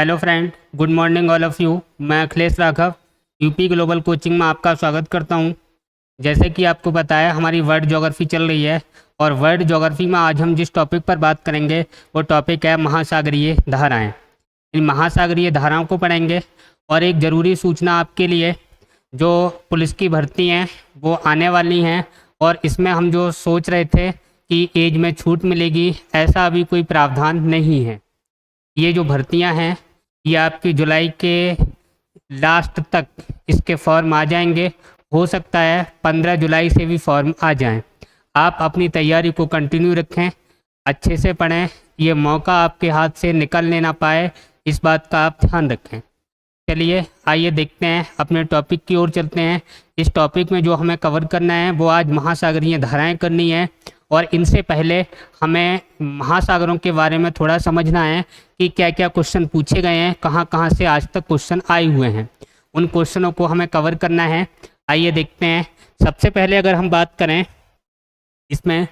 Hello friend, good morning all of you. मैं Akhilesh Raghav UP Global Coaching में आपका स्वागत करता हूं। जैसे कि आपको बताया, हमारी वर्ल्ड ज्योग्राफी चल रही है और वर्ल्ड ज्योग्राफी में आज हम जिस टॉपिक पर बात करेंगे वो टॉपिक है महासागरीय धाराएं। इन महासागरीय धाराओं को पढ़ेंगे। और एक ज़रूरी सूचना आपके लिए, जो पुलिस की भर्ती हैं वो आने वाली हैं और इसमें हम जो सोच रहे थे कि एज में छूट मिलेगी, ऐसा अभी कोई प्रावधान नहीं है। ये जो भर्तियां हैं ये आपकी जुलाई के लास्ट तक इसके फॉर्म आ जाएंगे। हो सकता है 15 जुलाई से भी फॉर्म आ जाएं। आप अपनी तैयारी को कंटिन्यू रखें, अच्छे से पढ़ें, ये मौका आपके हाथ से निकलने ना पाए, इस बात का आप ध्यान रखें। चलिए आइए देखते हैं, अपने टॉपिक की ओर चलते हैं। इस टॉपिक में जो हमें कवर करना है वो आज महासागरीय धाराएं करनी है। और इनसे पहले हमें महासागरों के बारे में थोड़ा समझना है कि क्या क्या क्वेश्चन पूछे गए हैं, कहाँ कहाँ से आज तक क्वेश्चन आए हुए हैं। उन क्वेश्चनों को हमें कवर करना है। आइए देखते हैं। सबसे पहले अगर हम बात करें इसमें,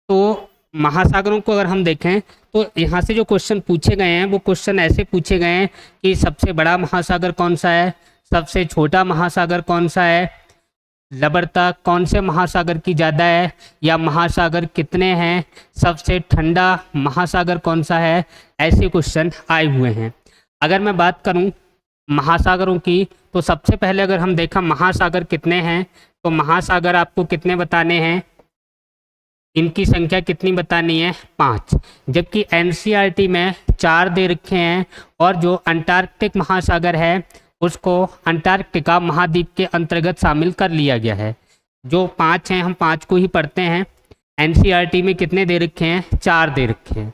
तो महासागरों को अगर हम देखें तो यहाँ से जो क्वेश्चन पूछे गए हैं वो क्वेश्चन ऐसे पूछे गए हैं कि सबसे बड़ा महासागर कौन सा है, सबसे छोटा महासागर कौन सा है, लवणता कौन से महासागर की ज़्यादा है, या महासागर कितने हैं, सबसे ठंडा महासागर कौन सा है। ऐसे क्वेश्चन आए हुए हैं। अगर मैं बात करूं महासागरों की, तो सबसे पहले अगर हम देखा महासागर कितने हैं, तो महासागर आपको कितने बताने हैं, इनकी संख्या कितनी बतानी है, 5। जबकि एनसीईआरटी में 4 दे रखे हैं। और जो अंटार्कटिक महासागर है उसको अंटार्कटिका महाद्वीप के अंतर्गत शामिल कर लिया गया है। जो 5 हैं हम 5 को ही पढ़ते हैं। एनसीईआरटी में कितने दे रखे हैं, 4 दे रखे हैं।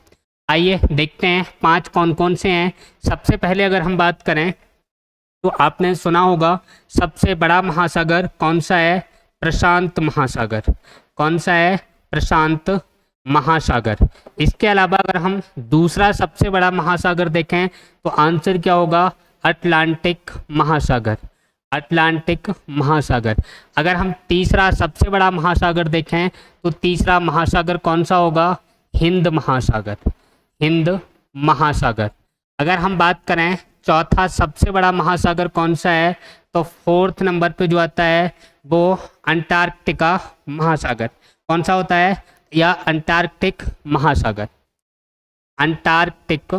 आइए देखते हैं 5 कौन कौन से हैं। सबसे पहले अगर हम बात करें तो आपने सुना होगा सबसे बड़ा महासागर कौन सा है, प्रशांत महासागर। कौन सा है, प्रशांत महासागर। इसके अलावा अगर हम दूसरा सबसे बड़ा महासागर देखें तो आंसर क्या होगा, अटलांटिक महासागर। अटलांटिक महासागर। अगर हम तीसरा सबसे बड़ा महासागर देखें तो तीसरा महासागर कौन सा होगा, हिंद महासागर। हिंद महासागर। अगर हम बात करें चौथा सबसे बड़ा महासागर कौन सा है, तो 4th नंबर पे जो आता है वो अंटार्कटिका महासागर। कौन सा होता है, या अंटार्कटिक महासागर। अंटार्कटिक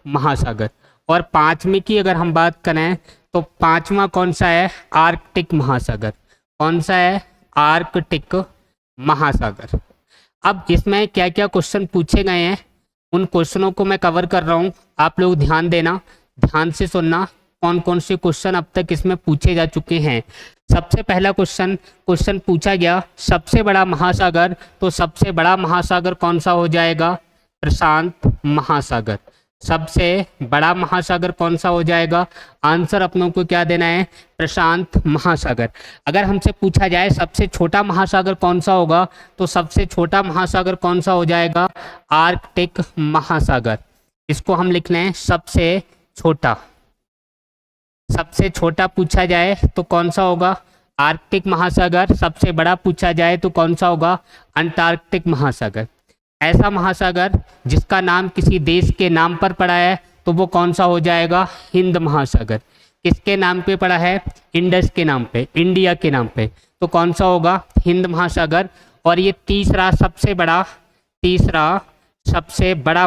महासागर। और 5वीं की अगर हम बात करें तो 5वां कौन सा है, आर्कटिक महासागर। कौन सा है, आर्कटिक महासागर। अब इसमें क्या क्या क्वेश्चन पूछे गए हैं उन क्वेश्चनों को मैं कवर कर रहा हूँ। आप लोग ध्यान देना, ध्यान से सुनना कौन कौन से क्वेश्चन अब तक इसमें पूछे जा चुके हैं। सबसे पहला क्वेश्चन पूछा गया सबसे बड़ा महासागर, तो सबसे बड़ा महासागर कौन सा हो जाएगा, प्रशांत महासागर। सबसे बड़ा महासागर कौन सा हो जाएगा, आंसर अपनों को क्या देना है, प्रशांत महासागर। अगर हमसे पूछा जाए सबसे छोटा महासागर कौन सा होगा, तो सबसे छोटा महासागर कौन सा हो जाएगा, आर्कटिक महासागर। इसको हम लिख लें सबसे छोटा। सबसे छोटा पूछा जाए तो कौन सा होगा, आर्कटिक महासागर। सबसे बड़ा पूछा जाए तो कौन सा होगा, अंटार्कटिक महासागर। ऐसा महासागर जिसका नाम किसी देश के नाम पर पड़ा है तो वो कौन सा हो जाएगा, हिंद महासागर। किसके नाम पे पड़ा है, इंडस के नाम पे, इंडिया के नाम पे, तो कौन सा होगा, हिंद महासागर। और ये तीसरा सबसे बड़ा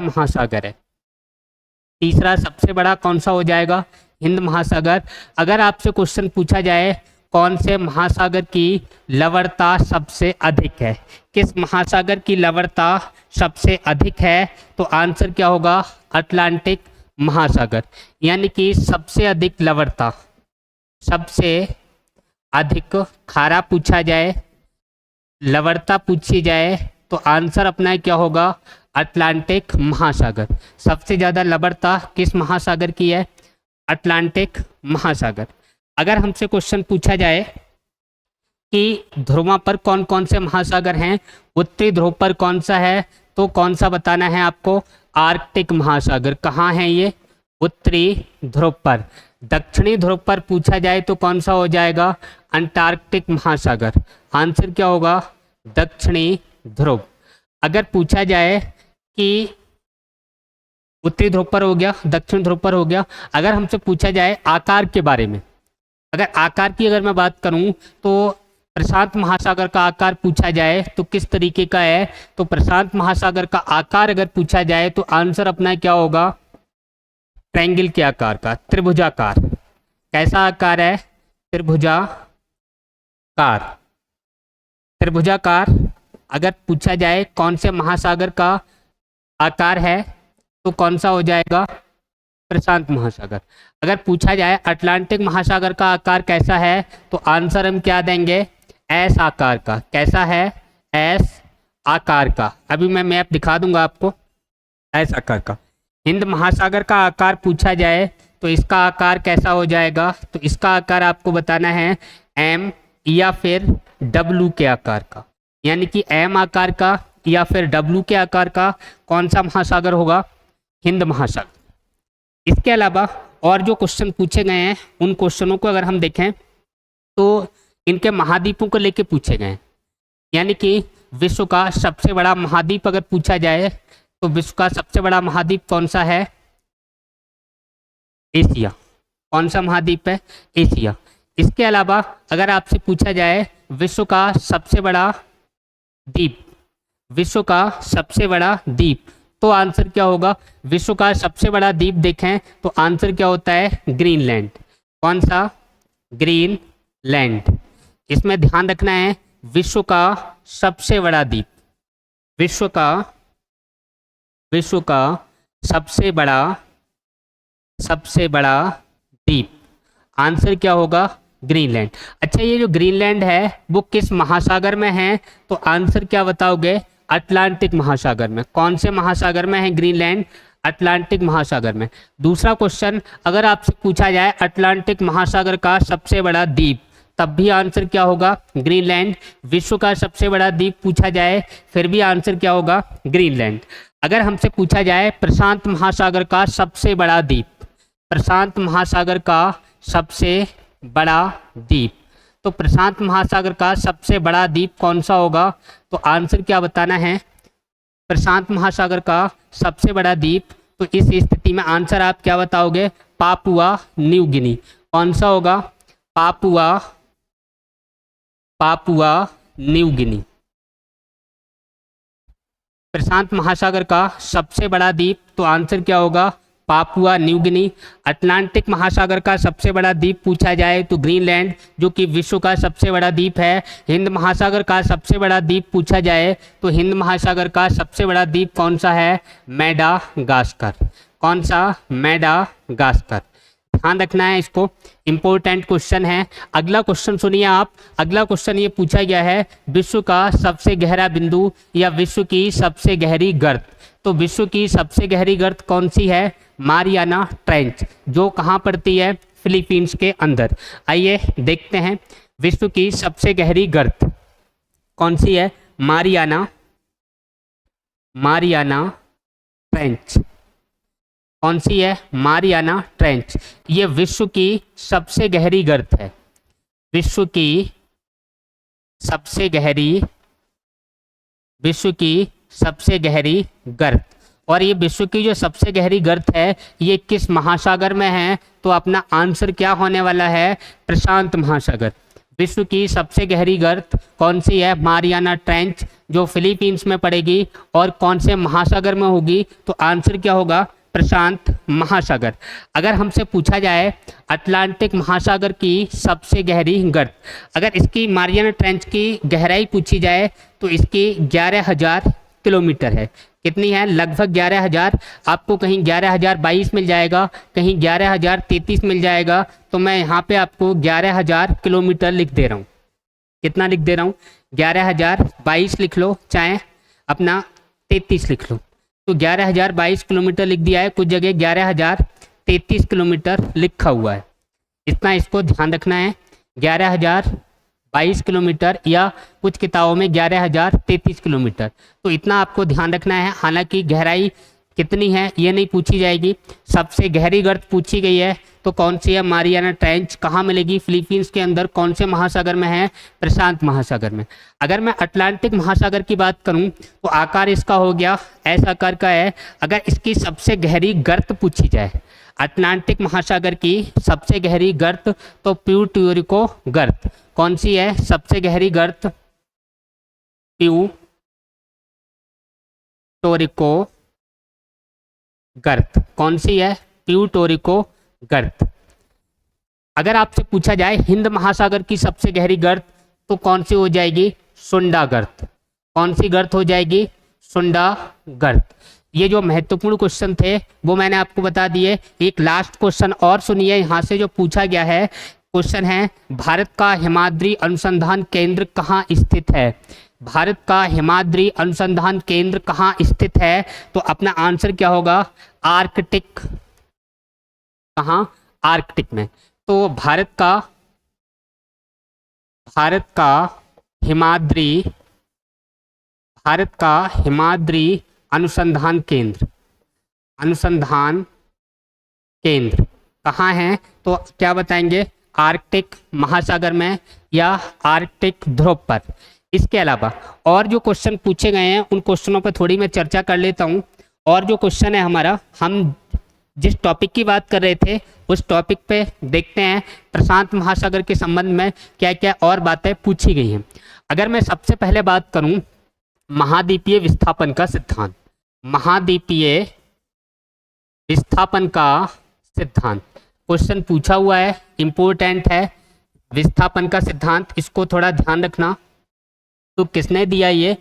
महासागर है। तीसरा सबसे बड़ा कौन सा हो जाएगा, हिंद महासागर। अगर आपसे क्वेश्चन पूछा जाए कौन से महासागर की लवणता सबसे अधिक है, किस महासागर की लवणता सबसे अधिक है, तो आंसर क्या होगा, अटलांटिक महासागर। यानी कि सबसे अधिक लवणता, सबसे अधिक खारा पूछा जाए, लवणता पूछी जाए तो आंसर अपना क्या होगा, अटलांटिक महासागर। सबसे ज़्यादा लवणता किस महासागर की है, अटलांटिक महासागर। अगर हमसे क्वेश्चन पूछा जाए कि ध्रुवों पर कौन कौन से महासागर हैं, उत्तरी ध्रुव पर कौन सा है, तो कौन सा बताना है आपको, आर्कटिक महासागर। कहाँ है ये, उत्तरी ध्रुव पर। दक्षिणी ध्रुव पर पूछा जाए तो कौन सा हो जाएगा, अंटार्कटिक महासागर। आंसर क्या होगा, दक्षिणी ध्रुव। अगर पूछा जाए कि उत्तरी ध्रुव पर हो गया, दक्षिण ध्रुव पर हो गया। अगर हमसे पूछा जाए आकार के बारे में, अगर आकार की अगर मैं बात करूं तो प्रशांत महासागर का आकार पूछा जाए तो किस तरीके का है, तो प्रशांत महासागर का आकार अगर पूछा जाए तो आंसर अपना क्या होगा, ट्रायंगल के आकार का, त्रिभुजाकार। कैसा आकार है, त्रिभुजाकार। त्रिभुजाकार अगर पूछा जाए कौन से महासागर का आकार है तो कौन सा हो जाएगा, प्रशांत महासागर। अगर पूछा जाए अटलांटिक महासागर का आकार कैसा है तो आंसर हम क्या देंगे, एस आकार का। कैसा है, एस आकार का। अभी मैं मैप दिखा दूंगा आपको, एस आकार का। हिंद महासागर का आकार पूछा जाए तो इसका आकार कैसा हो जाएगा, तो इसका आकार आपको बताना है एम या फिर डब्लू के आकार का, यानी कि एम आकार का या फिर डब्लू के आकार का कौन सा महासागर होगा, हिंद महासागर। इसके अलावा और जो क्वेश्चन पूछे गए हैं उन क्वेश्चनों को अगर हम देखें तो इनके महाद्वीपों को लेके पूछे गए हैं, यानी कि विश्व का सबसे बड़ा महाद्वीप अगर पूछा जाए तो विश्व का सबसे बड़ा महाद्वीप कौन सा है, एशिया। कौन सा महाद्वीप है, एशिया। इसके अलावा अगर आपसे पूछा जाए विश्व का सबसे बड़ा द्वीप, विश्व का सबसे बड़ा द्वीप, तो आंसर क्या होगा, विश्व का सबसे बड़ा द्वीप देखें तो आंसर क्या होता है, ग्रीनलैंड। कौन सा, ग्रीनलैंड। इसमें ध्यान रखना है विश्व का सबसे बड़ा द्वीप, विश्व का सबसे बड़ा द्वीप, आंसर क्या होगा, ग्रीनलैंड। अच्छा, ये जो ग्रीनलैंड है वो किस महासागर में है, तो आंसर क्या बताओगे, अटलांटिक महासागर में। कौन से महासागर में है ग्रीनलैंड, अटलांटिक महासागर में। दूसरा क्वेश्चन अगर आपसे पूछा जाए अटलांटिक महासागर का सबसे बड़ा द्वीप, तब भी आंसर क्या होगा, ग्रीनलैंड। विश्व का सबसे बड़ा द्वीप पूछा जाए फिर भी आंसर क्या होगा, ग्रीनलैंड। अगर हमसे पूछा जाए प्रशांत महासागर का सबसे बड़ा द्वीप, प्रशांत महासागर का सबसे बड़ा द्वीप, तो प्रशांत महासागर का सबसे बड़ा द्वीप कौन सा होगा, तो आंसर क्या बताना है, प्रशांत महासागर का सबसे बड़ा द्वीप। तो इस स्थिति में आंसर आप क्या बताओगे, पापुआ न्यू गिनी। कौन सा होगा, पापुआ न्यू गिनी। प्रशांत महासागर का सबसे बड़ा द्वीप, तो आंसर क्या होगा, पापुआ न्यू गिनी। अटलांटिक महासागर का सबसे बड़ा द्वीप पूछा जाए तो ग्रीनलैंड, जो कि विश्व का सबसे बड़ा द्वीप है। हिंद महासागर का सबसे बड़ा द्वीप पूछा जाए तो हिंद महासागर का सबसे बड़ा द्वीप कौन सा है, मेडागास्कर। कौन सा, मेडागास्कर। ध्यान रखना है इसको, इंपॉर्टेंट क्वेश्चन है। अगला क्वेश्चन सुनिए आप। अगला क्वेश्चन ये पूछा गया है, विश्व का सबसे गहरा बिंदु या विश्व की सबसे गहरी गर्त। तो विश्व की सबसे गहरी गर्त कौन सी है, मारियाना ट्रेंच, जो कहाँ पड़ती है, फिलीपींस के अंदर। आइए देखते हैं विश्व की सबसे गहरी गर्त कौन सी है, मारियाना ट्रेंच। कौन सी है, मारियाना ट्रेंच। ये विश्व की सबसे गहरी गर्त है, विश्व की सबसे गहरी गर्त। और ये विश्व की जो सबसे गहरी गर्त है ये किस महासागर में है, तो अपना आंसर क्या होने वाला है, प्रशांत महासागर। विश्व की सबसे गहरी गर्त कौन सी है, मारियाना ट्रेंच, जो फिलीपींस में पड़ेगी। और कौन से महासागर में होगी, तो आंसर क्या होगा, प्रशांत महासागर। अगर हमसे पूछा जाए अटलांटिक महासागर की सबसे गहरी गर्त, अगर इसकी मारियाना ट्रेंच की गहराई पूछी जाए तो इसकी 11,000 किलोमीटर है। कितनी है, लगभग 11,000। आपको कहीं 11,022 मिल जाएगा, कहीं 11,033 मिल जाएगा। तो मैं यहाँ पे आपको 11,000 किलोमीटर लिख दे रहा हूँ। कितना लिख दे रहा हूँ, 11,022 लिख लो, चाहे अपना 33 लिख लो। तो 11,022 किलोमीटर लिख दिया है, कुछ जगह 11,033 किलोमीटर लिखा हुआ है। इतना इसको ध्यान रखना है, 11,022 किलोमीटर या कुछ किताबों में 11,033 किलोमीटर। तो इतना आपको ध्यान रखना है। हालांकि गहराई कितनी है ये नहीं पूछी जाएगी। सबसे गहरी गर्त पूछी गई है तो कौन सी है, मारियाना ट्रेंच। कहाँ मिलेगी, फिलीपींस के अंदर। कौन से महासागर में है, प्रशांत महासागर में। अगर मैं अटलांटिक महासागर की बात करूं तो आकार इसका हो गया ऐसा आकार का है। अगर इसकी सबसे गहरी गर्त पूछी जाए, अटलांटिक महासागर की सबसे गहरी गर्त, तो प्यूर्टोरिको गर्त। कौन सी है सबसे गहरी गर्त, प्यूर्टोरिको गर्त। कौन सी है, प्यूर्टोरिको गर्त। अगर आपसे पूछा जाए हिंद महासागर की सबसे गहरी गर्त, तो कौन सी हो जाएगी, सुंडा गर्त। कौन सी गर्त हो जाएगी, सुंडा गर्त। ये जो महत्वपूर्ण क्वेश्चन थे वो मैंने आपको बता दिए। एक लास्ट क्वेश्चन और सुनिए, यहाँ से जो पूछा गया है क्वेश्चन है, भारत का हिमाद्री अनुसंधान केंद्र कहाँ स्थित है। भारत का हिमाद्री अनुसंधान केंद्र कहाँ स्थित है, तो अपना आंसर क्या होगा, आर्कटिक। कहाँ, आर्कटिक में। तो भारत का हिमाद्री अनुसंधान केंद्र कहाँ है, तो क्या बताएंगे, आर्कटिक महासागर में या आर्कटिक ध्रुव पर। इसके अलावा और जो क्वेश्चन पूछे गए हैं उन क्वेश्चनों पर थोड़ी मैं चर्चा कर लेता हूँ। और जो क्वेश्चन है हमारा, हम जिस टॉपिक की बात कर रहे थे उस टॉपिक पे देखते हैं प्रशांत महासागर के संबंध में क्या क्या और बातें पूछी गई हैं। अगर मैं सबसे पहले बात करूं महाद्वीपीय विस्थापन का सिद्धांत, महाद्वीपीय विस्थापन का सिद्धांत क्वेश्चन पूछा हुआ है, इंपॉर्टेंट है। विस्थापन का सिद्धांत, इसको थोड़ा ध्यान रखना। तो किसने दिया ये,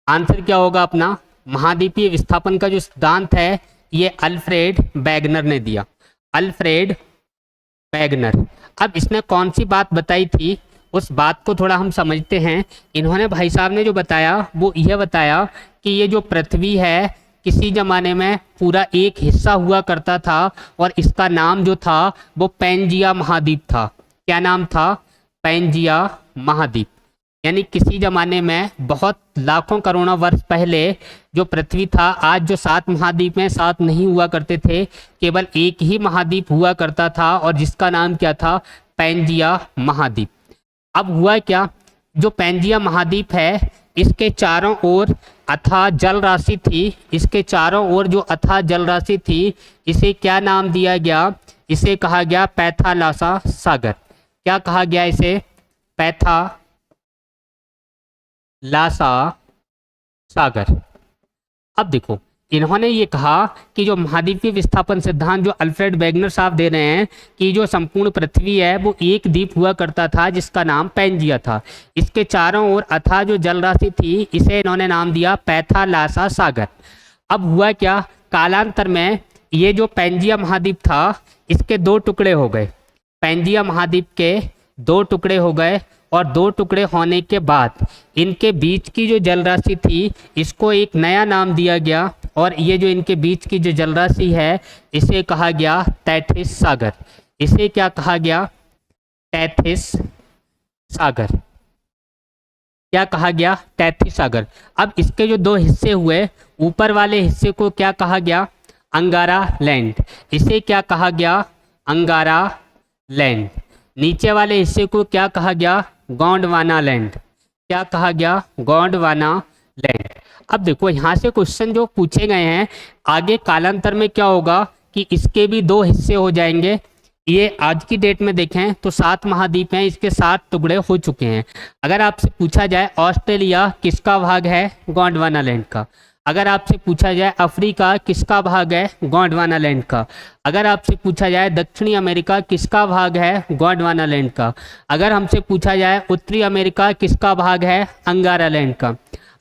आंसर क्या होगा अपना, महाद्वीपीय विस्थापन का जो सिद्धांत है ये अल्फ्रेड वेगनर ने दिया, अल्फ्रेड वेगनर। अब इसने कौन सी बात बताई थी, उस बात को थोड़ा हम समझते हैं। इन्होंने, भाई साहब ने जो बताया वो यह बताया कि ये जो पृथ्वी है किसी ज़माने में पूरा एक हिस्सा हुआ करता था और इसका नाम जो था वो पैंजिया महाद्वीप था। क्या नाम था, पैंजिया महाद्वीप। यानी किसी ज़माने में बहुत लाखों करोड़ों वर्ष पहले जो पृथ्वी था, आज जो 7 महाद्वीप में 7 नहीं हुआ करते थे, केवल एक ही महाद्वीप हुआ करता था और जिसका नाम क्या था, पैंजिया महाद्वीप। अब हुआ क्या, जो पैंजिया महाद्वीप है इसके चारों ओर अथाह जल राशि थी, इसके चारों ओर जो अथाह जल राशि थी इसे क्या नाम दिया गया, इसे कहा गया पैथालासा सागर। क्या कहा गया इसे, पैथालासा सागर। अब देखो इन्होंने ये कहा कि जो महाद्वीपीय विस्थापन सिद्धांत जो अल्फ्रेड वेगनर साहब दे रहे हैं कि जो संपूर्ण पृथ्वी है वो एक द्वीप हुआ करता था जिसका नाम पैंजिया था, इसके चारों ओर अथाह जो जल राशि थी इसे इन्होंने नाम दिया पैथालासा सागर। अब हुआ क्या, कालांतर में ये जो पैंजिया महाद्वीप था इसके 2 टुकड़े हो गए, पैंजिया महाद्वीप के 2 टुकड़े हो गए और 2 टुकड़े होने के बाद इनके बीच की जो जल राशि थी इसको एक नया नाम दिया गया और ये जो इनके बीच की जो जल राशि है इसे कहा गया तैथिस सागर। इसे क्या कहा गया, तैथिस सागर। क्या कहा गया, तैथिस सागर। अब इसके जो 2 हिस्से हुए, ऊपर वाले हिस्से को क्या कहा गया, अंगारा लैंड। इसे क्या कहा गया, अंगारा लैंड। नीचे वाले हिस्से को क्या कहा गया, गोंडवाना लैंड। क्या कहा गया, गोंडवाना लैंड। अब देखो यहाँ से क्वेश्चन जो पूछे गए हैं आगे कालांतर में क्या होगा कि इसके भी 2 हिस्से हो जाएंगे। ये आज की डेट में देखें तो 7 महाद्वीप हैं, इसके 7 टुकड़े हो चुके हैं। अगर आपसे पूछा जाए ऑस्ट्रेलिया किसका भाग है, गोंडवाना लैंड का। अगर आपसे पूछा जाए अफ्रीका किसका भाग है, गोंडवाना लैंड का। अगर आपसे पूछा जाए दक्षिणी अमेरिका किसका भाग है, गोंडवाना लैंड का। अगर हमसे पूछा जाए उत्तरी अमेरिका किसका भाग है, अंगारा लैंड का।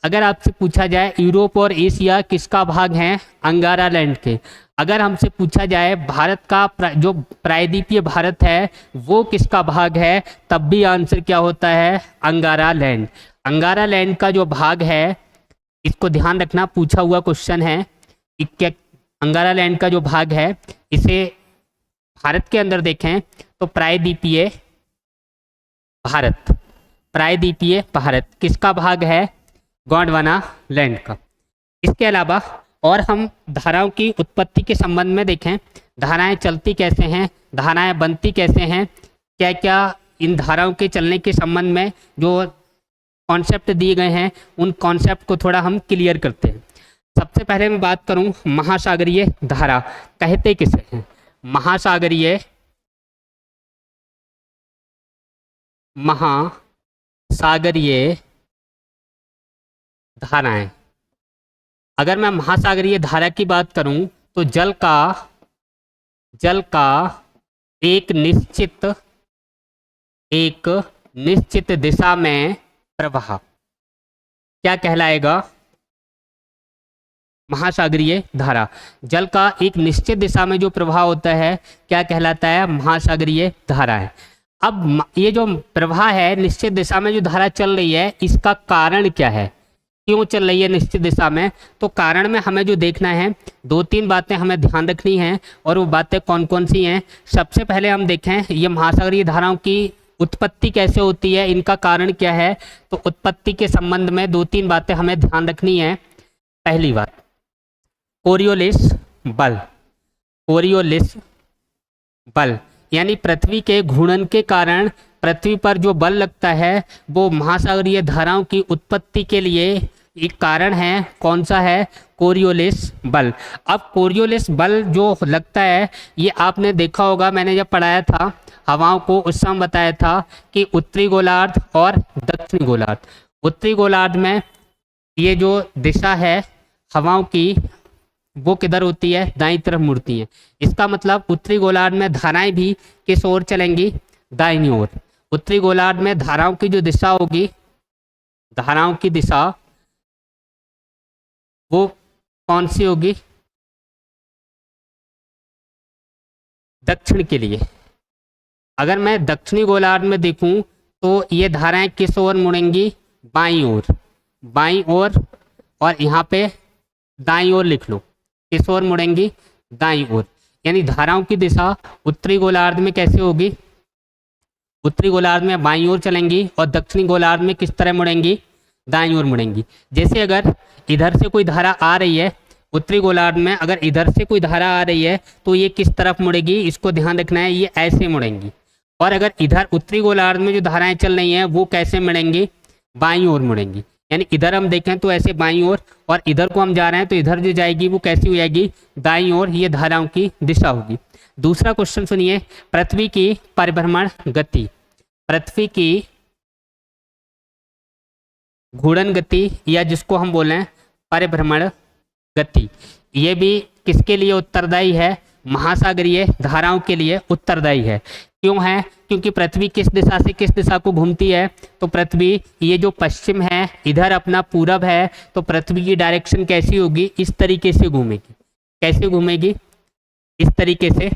अगर आपसे पूछा जाए यूरोप और एशिया किसका भाग है, अंगारा लैंड के। अगर हमसे पूछा जाए भारत का जो प्रायद्वीपीय भारत है वो किसका भाग है, तब भी आंसर क्या होता है, अंगारा लैंड। अंगारा लैंड का जो भाग है, इसको ध्यान रखना, पूछा हुआ क्वेश्चन है कि क्या अंगारा लैंड का जो भाग है इसे भारत के अंदर देखें तो प्रायद्वीपीय भारत, प्रायद्वीपीय भारत किसका भाग है, गोंडवाना लैंड का। इसके अलावा और हम धाराओं की उत्पत्ति के संबंध में देखें, धाराएं चलती कैसे हैं, धाराएं बनती कैसे हैं, क्या क्या इन धाराओं के चलने के संबंध में जो कॉन्सेप्ट दिए गए हैं उन कॉन्सेप्ट को थोड़ा हम क्लियर करते हैं। सबसे पहले मैं बात करूं महासागरीय धारा कहते किसे हैं। महासागरीय धाराएं, अगर मैं महासागरीय धारा की बात करूं तो जल का एक निश्चित दिशा में प्रवाह क्या कहलाएगा। महासागरीय धारा, जल का एक निश्चित दिशा में जो प्रवाह होता है क्या कहलाता है, महासागरीय धारा है। अब ये जो प्रवाह है निश्चित दिशा में जो धारा चल रही है इसका कारण क्या है, क्यों चल रही है निश्चित दिशा में, तो कारण में हमें जो देखना है 2-3 बातें हमें ध्यान रखनी हैं और वो बातें कौन कौन सी हैं। सबसे पहले हम देखें ये महासागरीय धाराओं की उत्पत्ति कैसे होती है, इनका कारण क्या है। तो उत्पत्ति के संबंध में 2-3 बातें हमें ध्यान रखनी है। पहली बात, कोरियोलिस बल यानी पृथ्वी के घूर्णन के कारण पृथ्वी पर जो बल लगता है वो महासागरीय धाराओं की उत्पत्ति के लिए एक कारण है। कौन सा है, कोरियोलिस बल। अब कोरियोलिस बल जो लगता है ये आपने देखा होगा, मैंने जब पढ़ाया था हवाओं को उस समय बताया था कि उत्तरी गोलार्ध और दक्षिणी गोलार्ध। उत्तरी गोलार्ध में ये जो दिशा है हवाओं की वो किधर होती है, दाईं तरफ मुड़ती है। इसका मतलब उत्तरी गोलार्ध में धाराएं भी किस ओर चलेंगी, दाईं ओर। उत्तरी गोलार्ध में धाराओं की जो दिशा होगी, धाराओं की दिशा वो कौन सी होगी, दक्षिण के लिए। अगर मैं दक्षिणी गोलार्ध में देखूं तो ये धाराएं किस ओर मुड़ेंगी, बाईं ओर, और यहाँ पे दाईं ओर लिख लो, किस ओर मुड़ेंगी, दाईं ओर। यानी धाराओं की दिशा उत्तरी गोलार्ध में कैसे होगी, उत्तरी गोलार्ध में बाईं ओर चलेंगी और दक्षिणी गोलार्ध में किस तरह मुड़ेंगी, दाईं ओर मुड़ेंगी। जैसे अगर इधर से कोई धारा आ रही है उत्तरी गोलार्ध में, अगर इधर से कोई धारा आ रही है तो ये किस तरफ मुड़ेगी, इसको ध्यान रखना है, ये ऐसे मुड़ेंगी। और अगर इधर उत्तरी गोलार्ध में जो धाराएं चल रही हैं वो कैसे मुड़ेंगी, बाईं ओर मुड़ेंगी। यानी इधर हम देखें तो ऐसे बाईं ओर, और इधर को हम जा रहे हैं तो इधर जो जाएगी वो कैसी हो जाएगी, दाईं ओर। ये धाराओं की दिशा होगी। दूसरा क्वेश्चन सुनिए, पृथ्वी की परिभ्रमण गति, पृथ्वी की घूर्णन गति या जिसको हम बोलें परिभ्रमण गति, ये भी किसके लिए उत्तरदायी है, महासागरीय धाराओं के लिए उत्तरदायी है। क्यों है, क्योंकि पृथ्वी किस दिशा से किस दिशा को घूमती है, तो पृथ्वी ये जो पश्चिम है इधर अपना पूरब है, तो पृथ्वी की डायरेक्शन कैसी होगी, इस तरीके से घूमेगी। कैसे घूमेगी, इस तरीके से।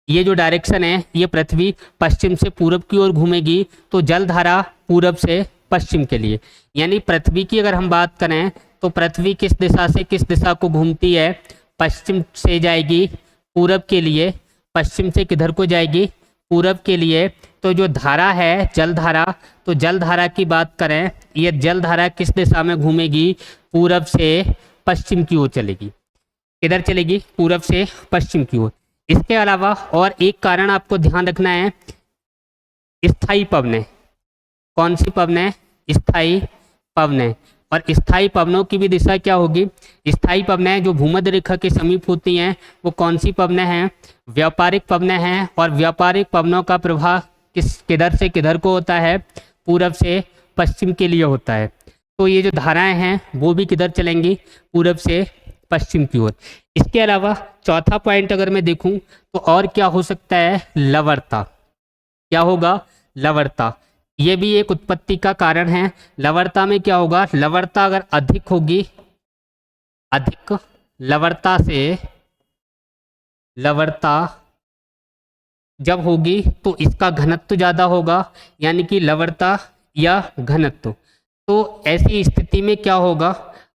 ये जो डायरेक्शन है ये पृथ्वी पश्चिम से पूरब की ओर घूमेगी, तो जल धारा पूरब से पश्चिम के लिए। यानी पृथ्वी की अगर हम बात करें तो पृथ्वी किस दिशा से किस दिशा को घूमती है, पश्चिम से जाएगी पूरब के लिए। पश्चिम से किधर को जाएगी, पूरब के लिए। तो जो धारा है जल धारा, तो जल धारा की बात करें, ये जल धारा किस दिशा में घूमेगी, पूरब से पश्चिम की ओर चलेगी। किधर चलेगी, पूरब से पश्चिम की ओर। इसके अलावा और एक कारण आपको ध्यान रखना है, स्थायी पवनें। कौन सी पवनें, स्थायी पवनें। और स्थायी पवनों की भी दिशा क्या होगी, स्थायी पवनें जो भूमध्य रेखा के समीप होती हैं वो कौन सी पवनें हैं, व्यापारिक पवनें हैं। और व्यापारिक पवनों का प्रवाह किधर से किधर को होता है, पूरब से पश्चिम के लिए होता है। तो ये जो धाराएं हैं वो भी किधर चलेंगी, पूरब से पश्चिम की ओर। इसके अलावा चौथा पॉइंट अगर मैं देखूं तो और क्या हो सकता है, लवणता। क्या होगा, लवणता। ये भी एक उत्पत्ति का कारण है। लवणता में क्या होगा, लवणता अगर अधिक होगी, अधिक लवणता से, लवणता जब होगी तो इसका घनत्व ज़्यादा होगा, यानी कि लवणता या घनत्व। तो ऐसी स्थिति में क्या होगा,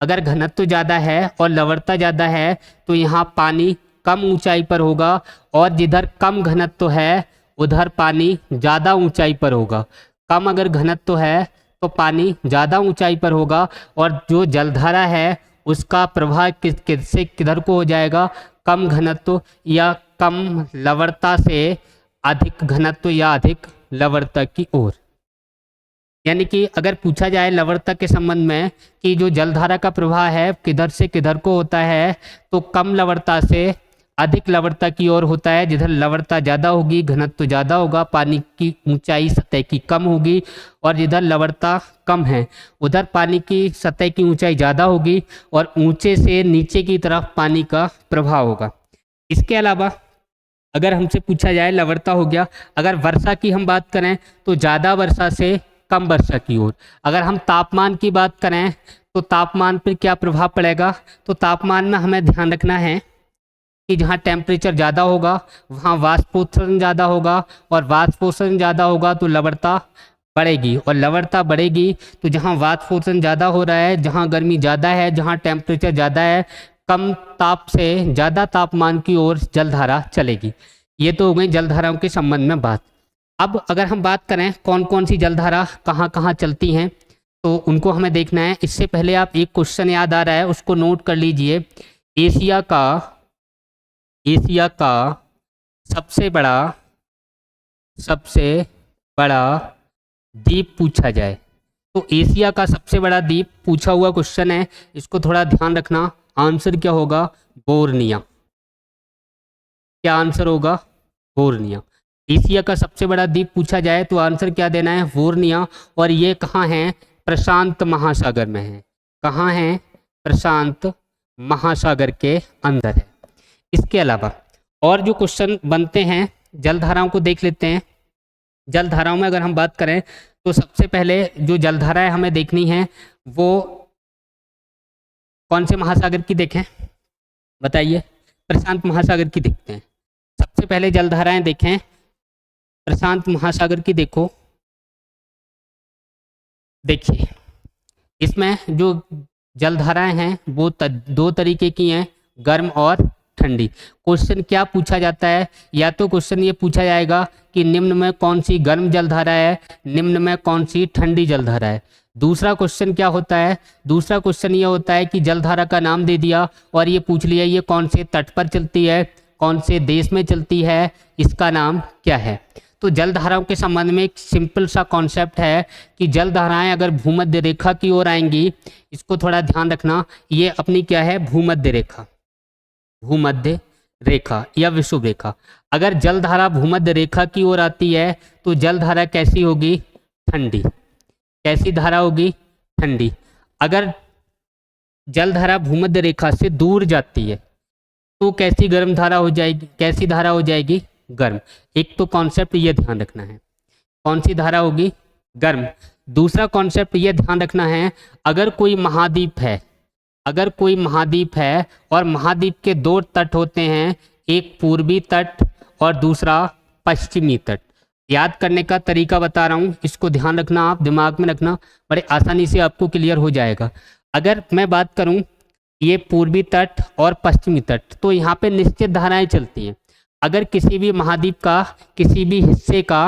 अगर घनत्व ज़्यादा है और लवणता ज़्यादा है तो यहाँ पानी कम ऊंचाई पर होगा, और जिधर कम घनत्व है उधर पानी ज़्यादा ऊंचाई पर होगा। कम अगर घनत्व है तो पानी ज़्यादा ऊंचाई पर होगा, और जो जलधारा है उसका प्रवाह किस से किधर को हो जाएगा, कम घनत्व या कम लवणता से अधिक घनत्व या अधिक लवणता की ओर। यानी कि अगर पूछा जाए लवणता के संबंध में कि जो जलधारा का प्रवाह है किधर से किधर को होता है, तो कम लवणता से अधिक लवणता की ओर होता है। जिधर लवणता ज़्यादा होगी, घनत्व ज़्यादा होगा, पानी की ऊंचाई सतह की कम होगी, और जिधर लवणता कम है उधर पानी की सतह की ऊंचाई ज़्यादा होगी और ऊंचे से नीचे की तरफ पानी का प्रवाह होगा। इसके अलावा अगर हमसे पूछा जाए लवणता हो गया, अगर वर्षा की हम बात करें तो ज़्यादा वर्षा से कम वर्षा की ओर। अगर हम तापमान की बात करें तो तापमान पर क्या प्रभाव पड़ेगा, तो तापमान में हमें ध्यान रखना है कि जहाँ टेम्परेचर ज़्यादा होगा वहाँ वाष्पोत्सर्जन ज़्यादा होगा, और वाष्पोत्सर्जन ज़्यादा होगा तो लवणता बढ़ेगी, और लवणता बढ़ेगी तो जहाँ वाष्पोत्सर्जन ज़्यादा हो रहा है, जहाँ गर्मी ज़्यादा है, जहाँ टेम्परेचर ज़्यादा है, कम ताप से ज़्यादा तापमान की ओर जलधारा चलेगी। ये तो हो गई जलधाराओं के संबंध में बात। अब अगर हम बात करें कौन कौन सी जलधारा कहाँ कहाँ चलती हैं, तो उनको हमें देखना है। इससे पहले आप एक क्वेश्चन याद आ रहा है उसको नोट कर लीजिए। एशिया का सबसे बड़ा द्वीप पूछा जाए, तो एशिया का सबसे बड़ा द्वीप पूछा हुआ क्वेश्चन है, इसको थोड़ा ध्यान रखना। आंसर क्या होगा, बोर्निया। क्या आंसर होगा, बोर्निया। एशिया का सबसे बड़ा द्वीप पूछा जाए तो आंसर क्या देना है, बोर्निया। और ये कहाँ है, प्रशांत महासागर में है। कहाँ है, प्रशांत महासागर के अंदर है। इसके अलावा और जो क्वेश्चन बनते हैं जलधाराओं को देख लेते हैं। जलधाराओं में अगर हम बात करें तो सबसे पहले जो जलधाराएं हमें देखनी है वो कौन से महासागर की देखें, बताइए। प्रशांत महासागर की देखते हैं। सबसे पहले जलधाराएं देखें प्रशांत महासागर की। देखो, देखिए इसमें जो जलधाराएं हैं वो दो तरीके की हैं, गर्म और ठंडी। क्वेश्चन क्या पूछा जाता है, या तो क्वेश्चन ये पूछा जाएगा कि निम्न में कौन सी गर्म जलधारा है, निम्न में कौन सी ठंडी जलधारा है। दूसरा क्वेश्चन क्या होता है, दूसरा क्वेश्चन ये होता है कि जलधारा का नाम दे दिया और ये पूछ लिया ये कौन से तट पर चलती है, कौन से देश में चलती है, इसका नाम क्या है। तो जलधाराओं के संबंध में एक सिंपल सा कॉन्सेप्ट है कि जलधाराएं अगर भूमध्य रेखा की ओर आएंगी, इसको थोड़ा ध्यान रखना, ये अपनी क्या है, भूमध्य रेखा। भूमध्य रेखा या विषुव रेखा। अगर जलधारा भूमध्य रेखा की ओर आती है तो जलधारा कैसी होगी, ठंडी। कैसी धारा होगी, ठंडी। अगर जलधारा भूमध्य रेखा से दूर जाती है तो कैसी गर्म धारा हो जाएगी, कैसी धारा हो जाएगी, गर्म। एक तो कॉन्सेप्ट ये ध्यान रखना है, कौन सी धारा होगी, गर्म। दूसरा कॉन्सेप्ट ये ध्यान रखना है, अगर कोई महाद्वीप है, अगर कोई महाद्वीप है और महाद्वीप के दो तट होते हैं, एक पूर्वी तट और दूसरा पश्चिमी तट। याद करने का तरीका बता रहा हूँ, इसको ध्यान रखना, आप दिमाग में रखना, बड़े आसानी से आपको क्लियर हो जाएगा। अगर मैं बात करूँ ये पूर्वी तट और पश्चिमी तट, तो यहाँ पे निश्चित धाराएं चलती हैं। अगर किसी भी महाद्वीप का किसी भी हिस्से का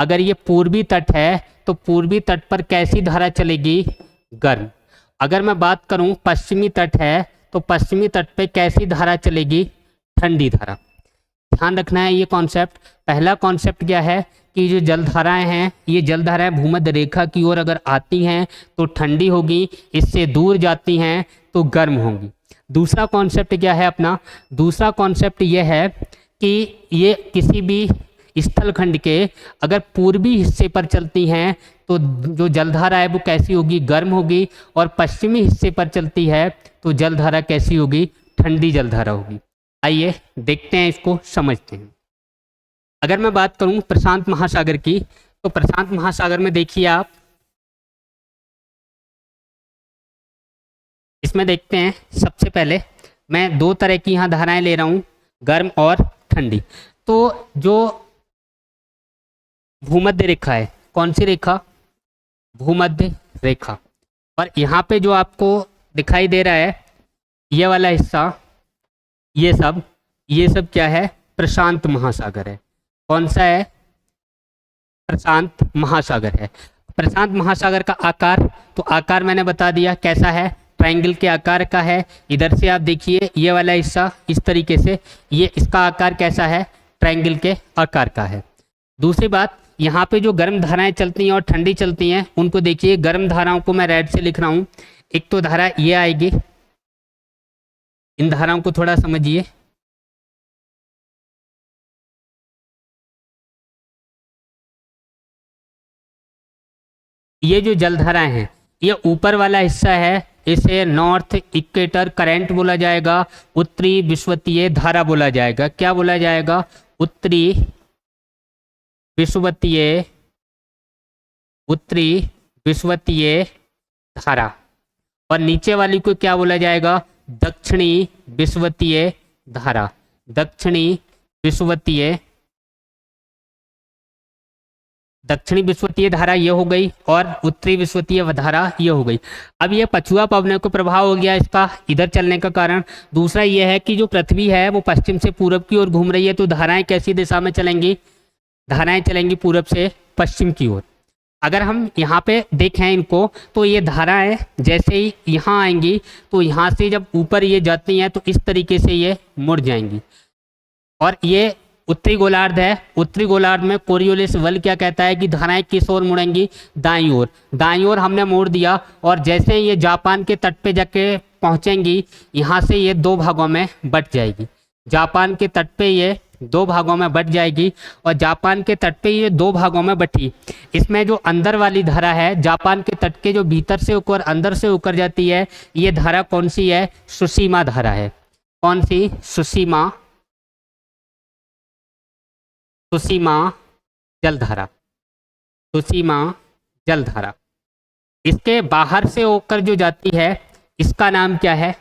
अगर ये पूर्वी तट है तो पूर्वी तट पर कैसी धारा चलेगी, गर्म। अगर मैं बात करूं पश्चिमी तट है तो पश्चिमी तट पे कैसी धारा चलेगी, ठंडी धारा। ध्यान रखना है ये कॉन्सेप्ट। पहला कॉन्सेप्ट क्या है कि जो जलधाराएं हैं ये जलधाराएं भूमध्य रेखा की ओर अगर आती हैं तो ठंडी होगी, इससे दूर जाती हैं तो गर्म होंगी। दूसरा कॉन्सेप्ट क्या है अपना, दूसरा कॉन्सेप्ट ये है कि ये किसी भी स्थलखंड के अगर पूर्वी हिस्से पर चलती हैं तो जो जलधारा है वो कैसी होगी, गर्म होगी, और पश्चिमी हिस्से पर चलती है तो जलधारा कैसी होगी, ठंडी जलधारा होगी। आइए देखते हैं, इसको समझते हैं। अगर मैं बात करूं प्रशांत महासागर की, तो प्रशांत महासागर में देखिए आप, इसमें देखते हैं सबसे पहले मैं दो तरह की यहाँ धाराएं ले रहा हूँ, गर्म और ठंडी। तो जो भूमध्य रेखा है, कौन सी रेखा, भूमध्य रेखा, और यहाँ पे जो आपको दिखाई दे रहा है ये वाला हिस्सा, ये सब क्या है, प्रशांत महासागर है। कौन सा है, प्रशांत महासागर है। प्रशांत महासागर का आकार, तो आकार मैंने बता दिया कैसा है, ट्रायंगल के आकार का है। इधर से आप देखिए ये वाला हिस्सा इस तरीके से, ये इसका आकार कैसा है, ट्रायंगल के आकार का है। दूसरी बात, यहाँ पे जो गर्म धाराएं चलती हैं और ठंडी चलती हैं उनको देखिए। गर्म धाराओं को मैं रेड से लिख रहा हूँ। एक तो धारा ये आएगी, इन धाराओं को थोड़ा समझिए। ये जो जलधाराएं हैं, ये ऊपर वाला हिस्सा है, इसे नॉर्थ इक्वेटर करंट बोला जाएगा, उत्तरी विषुवतीय धारा बोला जाएगा। क्या बोला जाएगा? उत्तरी विषुवतीय, उत्तरी विषुवतीय धारा। और नीचे वाली को क्या बोला जाएगा? दक्षिणी विषुवतीय धारा। दक्षिणी विषुवतीय, दक्षिणी विषुवतीय धारा ये हो गई और उत्तरी विषुवतीय धारा ये हो गई। अब ये पछुआ पवनों को प्रभाव हो गया इसका इधर चलने का कारण। दूसरा ये है कि जो पृथ्वी है वो पश्चिम से पूरब की ओर घूम रही है, तो धाराएं कैसी दिशा में चलेंगी? धाराएं चलेंगी पूरब से पश्चिम की ओर। अगर हम यहाँ पे देखें इनको, तो ये धाराएं जैसे ही यहाँ आएंगी तो यहाँ से जब ऊपर ये जाती हैं तो इस तरीके से ये मुड़ जाएंगी। और ये उत्तरी गोलार्ध है। उत्तरी गोलार्ध में कोरियोलिस बल क्या कहता है कि धाराएं किस ओर मुड़ेंगी? दाईं ओर। दाईं ओर हमने मोड़ दिया और जैसे ये जापान के तट पे जाके पहुँचेंगी, यहाँ से ये दो भागों में बट जाएगी। जापान के तट पे ये दो भागों में बट जाएगी और जापान के तट पे ये दो भागों में बटी। इसमें जो अंदर वाली धारा है, जापान के तट के जो भीतर से होकर अंदर से होकर जाती है, ये धारा कौन सी है? सुसीमा धारा है। कौन सी? सुसीमा, सुसीमा जलधारा। सुसीमा जलधारा। इसके बाहर से होकर जो जाती है इसका नाम क्या है?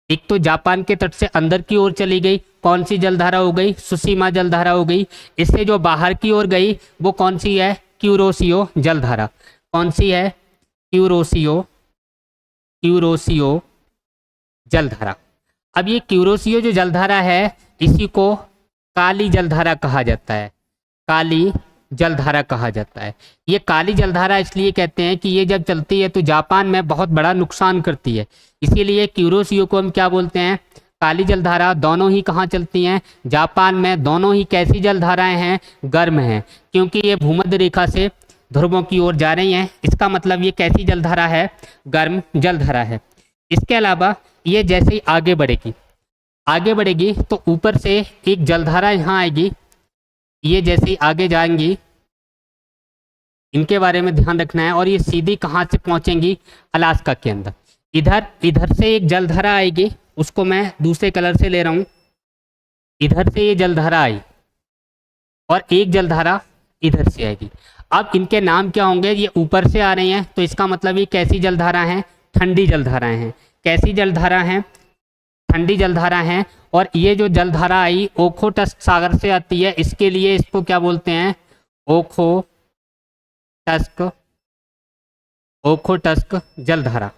एक तो जापान के तट से अंदर की ओर चली गई, कौन सी जलधारा हो गई? सुसीमा जलधारा हो गई। इससे जो बाहर की ओर गई वो कौन सी है? क्यूरोसियो जलधारा। कौन सी है? क्यूरोसियो, क्यूरोसियो जलधारा। अब ये क्यूरोसियो जो जलधारा है इसी को काली जलधारा कहा जाता है। काली जलधारा कहा जाता है। ये काली जलधारा इसलिए कहते हैं कि ये जब चलती है तो जापान में बहुत बड़ा नुकसान करती है, इसीलिए क्यूरोसियो को हम क्या बोलते हैं? काली जलधारा। दोनों ही कहाँ चलती हैं? जापान में। दोनों ही कैसी जलधाराएं हैं? गर्म हैं, क्योंकि ये भूमध्य रेखा से ध्रुवों की ओर जा रही हैं। इसका मतलब ये कैसी जलधारा है? गर्म जलधारा है। इसके अलावा ये जैसे ही आगे बढ़ेगी, आगे बढ़ेगी तो ऊपर से एक जलधारा यहाँ आएगी। ये जैसे ही आगे जाएंगी, इनके बारे में ध्यान रखना है। और ये सीधी कहाँ से पहुँचेंगी? अलास्का के अंदर। इधर से एक जलधारा आएगी, उसको मैं दूसरे कलर से ले रहा हूँ। इधर से ये जलधारा आई और एक जलधारा इधर से आएगी। अब इनके नाम क्या होंगे? ये ऊपर से आ रही हैं तो इसका मतलब ये कैसी जलधारा हैं? ठंडी जलधाराएं हैं। कैसी जलधारा हैं? ठंडी जलधारा हैं। और ये जो जलधारा आई ओखोटस्क सागर से आती है, इसके लिए इसको क्या बोलते हैं? ओखोटस्क, ओखोटस्क जलधारा।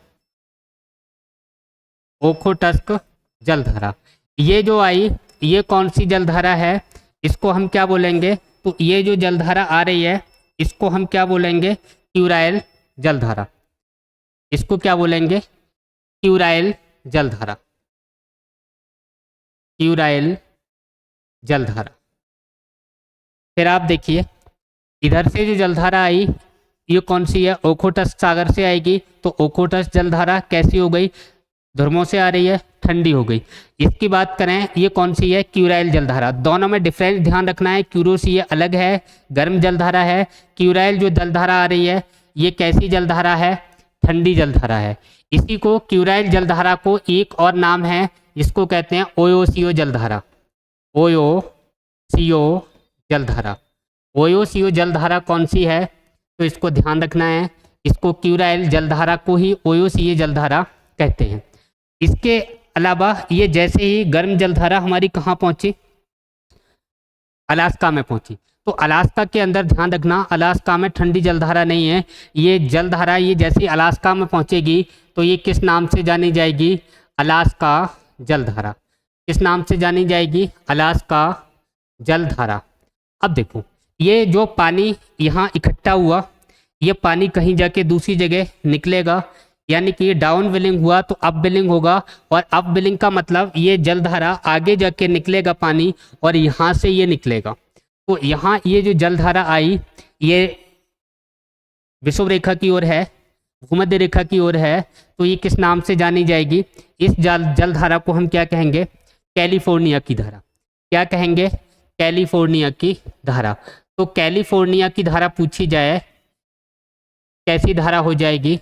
ओखोटस्क जलधारा। ये जो आई ये कौन सी जलधारा है? इसको हम क्या बोलेंगे? तो ये जो जलधारा आ रही है इसको हम क्या बोलेंगे? क्यूराइल जलधारा। इसको क्या बोलेंगे? क्यूराइल जलधारा। क्यूराइल जलधारा। फिर आप देखिए इधर से जो जलधारा आई ये कौन सी है? ओखोटस्क सागर से आएगी, तो ओखोटस्क जलधारा कैसी हो गई? ध्रुवों से आ रही है, ठंडी हो गई। इसकी बात करें ये कौन सी है? क्यूराइल जलधारा। दोनों में डिफरेंस ध्यान रखना है। क्यूरोसियो अलग है, गर्म जलधारा है। क्यूराइल जो जलधारा आ रही है ये कैसी जलधारा है? ठंडी जलधारा है। इसी को क्यूराइल जलधारा को एक और नाम है जिसको कहते हैं ओयोसियो जलधारा। ओयोसियो जलधारा। ओयोसियो जलधारा कौन सी है? तो इसको ध्यान रखना है। इसको क्यूराइल जलधारा को ही ओयोसियो जलधारा कहते हैं। इसके अलावा ये जैसे ही गर्म जलधारा हमारी कहाँ पहुंची? अलास्का में पहुंची। तो अलास्का के अंदर ध्यान रखना अलास्का में ठंडी जलधारा नहीं है। ये जलधारा ये जैसे ही अलास्का में पहुंचेगी तो ये किस नाम से जानी जाएगी? अलास्का जलधारा। किस नाम से जानी जाएगी? अलास्का जलधारा। अब देखो ये जो पानी यहाँ इकट्ठा हुआ ये पानी कहीं जाके दूसरी जगह निकलेगा। यानी कि डाउन विलिंग हुआ तो अप विलिंग होगा, और अप विलिंग का मतलब ये जलधारा आगे जाके निकलेगा पानी और यहाँ से ये निकलेगा। तो यहाँ ये जो जलधारा आई ये विषुव रेखा की ओर है, भूमध्य रेखा की ओर है, तो ये किस नाम से जानी जाएगी? इस जलधारा को हम क्या कहेंगे? कैलिफोर्निया की धारा। क्या कहेंगे? कैलिफोर्निया की धारा। तो कैलिफोर्निया की धारा पूछी जाए, कैसी धारा हो जाएगी?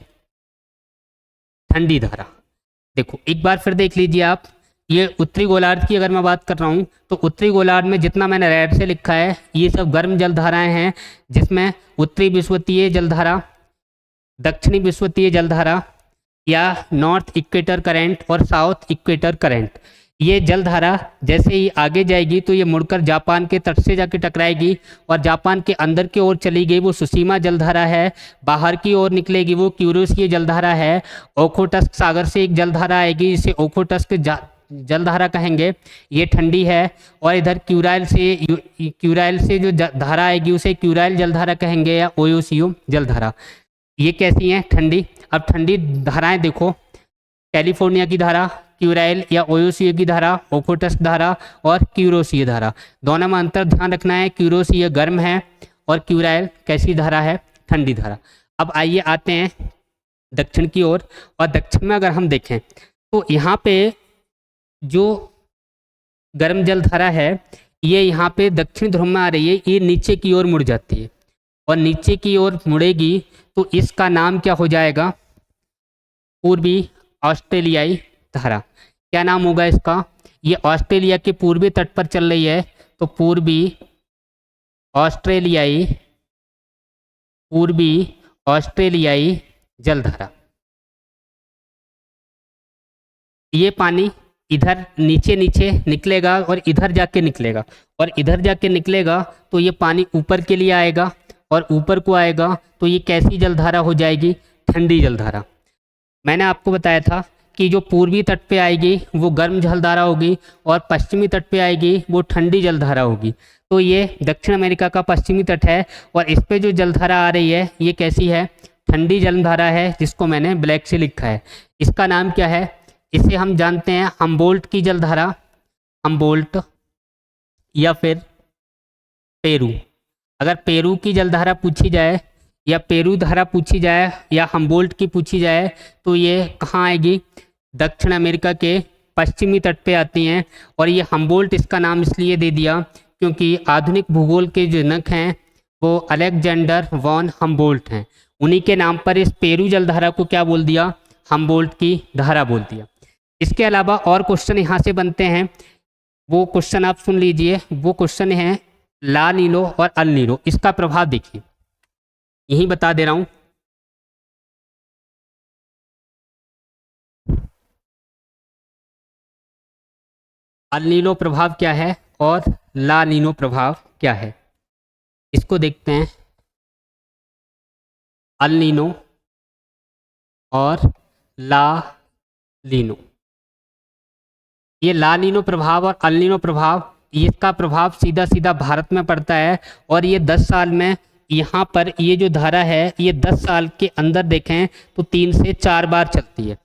ठंडी धारा। देखो एक बार फिर देख लीजिए आप, ये उत्तरी गोलार्ध की अगर मैं बात कर रहा हूँ तो उत्तरी गोलार्ध में जितना मैंने रेड से लिखा है ये सब गर्म जलधाराएं हैं, जिसमें उत्तरी विषुवतीय जलधारा, दक्षिणी विषुवतीय जलधारा या नॉर्थ इक्वेटर करंट और साउथ इक्वेटर करंट, ये जलधारा जैसे ही आगे जाएगी तो ये मुड़कर जापान के तट से जाके टकराएगी और जापान के अंदर की ओर चली गई वो सुसीमा जलधारा है, बाहर की ओर निकलेगी वो क्यूरोसीय जलधारा है। ओखोटस्क सागर से एक जलधारा आएगी जिसे ओखोटस्क जलधारा कहेंगे, ये ठंडी है। और इधर क्यूराइल से जो धारा आएगी उसे क्यूराइल जलधारा कहेंगे या ओयोसियो जलधारा। ये कैसी हैं? ठंडी। अब ठंडी धाराएं देखो, कैलिफोर्निया की धारा, क्यूराइल या ओयोसीय की धारा, ओखोटस्क धारा और क्यूरोसीय धारा। दोनों में अंतर ध्यान रखना है, क्यूरोसीय गर्म है और क्यूराइल कैसी धारा है? ठंडी धारा। अब आइए आते हैं दक्षिण की ओर, और दक्षिण में अगर हम देखें तो यहाँ पे जो गर्म जल धारा है ये यहाँ पे दक्षिण ध्रुव में आ रही है, ये नीचे की ओर मुड़ जाती है और नीचे की ओर मुड़ेगी तो इसका नाम क्या हो जाएगा? पूर्वी ऑस्ट्रेलियाई धारा। क्या नाम होगा इसका? ये ऑस्ट्रेलिया के पूर्वी तट पर चल रही है तो पूर्वी ऑस्ट्रेलियाई जलधारा। ये पानी इधर नीचे नीचे निकलेगा और इधर जाके निकलेगा, और इधर जाके निकलेगा तो ये पानी ऊपर के लिए आएगा और ऊपर को आएगा तो ये कैसी जलधारा हो जाएगी? ठंडी जलधारा। मैंने आपको बताया था कि जो पूर्वी तट पे आएगी वो गर्म जलधारा होगी और पश्चिमी तट पे आएगी वो ठंडी जलधारा होगी। तो ये दक्षिण अमेरिका का पश्चिमी तट है और इस पे जो जलधारा आ रही है ये कैसी है? ठंडी जलधारा है, जिसको मैंने ब्लैक से लिखा है। इसका नाम क्या है? इसे हम जानते हैं हम्बोल्ट की जलधारा, हम्बोल्ट या फिर पेरू। अगर पेरू की जलधारा पूछी जाए या पेरू धारा पूछी जाए या हम्बोल्ट की पूछी जाए तो ये कहाँ आएगी? दक्षिण अमेरिका के पश्चिमी तट पे आती हैं। और ये हम्बोल्ट इसका नाम इसलिए दे दिया क्योंकि आधुनिक भूगोल के जो जनक हैं वो अलेक्जेंडर वॉन हम्बोल्ट हैं। उन्हीं के नाम पर इस पेरू जलधारा को क्या बोल दिया? हम्बोल्ट की धारा बोल दिया। इसके अलावा और क्वेश्चन यहाँ से बनते हैं, वो क्वेश्चन आप सुन लीजिए। वो क्वेश्चन है ला नीनो और अल नीनो, इसका प्रभाव देखिए, यही बता दे रहा हूँ। अल नीनो प्रभाव क्या है और ला नीनो प्रभाव क्या है, इसको देखते हैं। अल नीनो और ला नीनो, ये ला नीनो प्रभाव और अल नीनो प्रभाव, इसका प्रभाव सीधा सीधा भारत में पड़ता है। और ये 10 साल में यहाँ पर ये जो धारा है ये 10 साल के अंदर देखें तो 3 से 4 बार चलती है।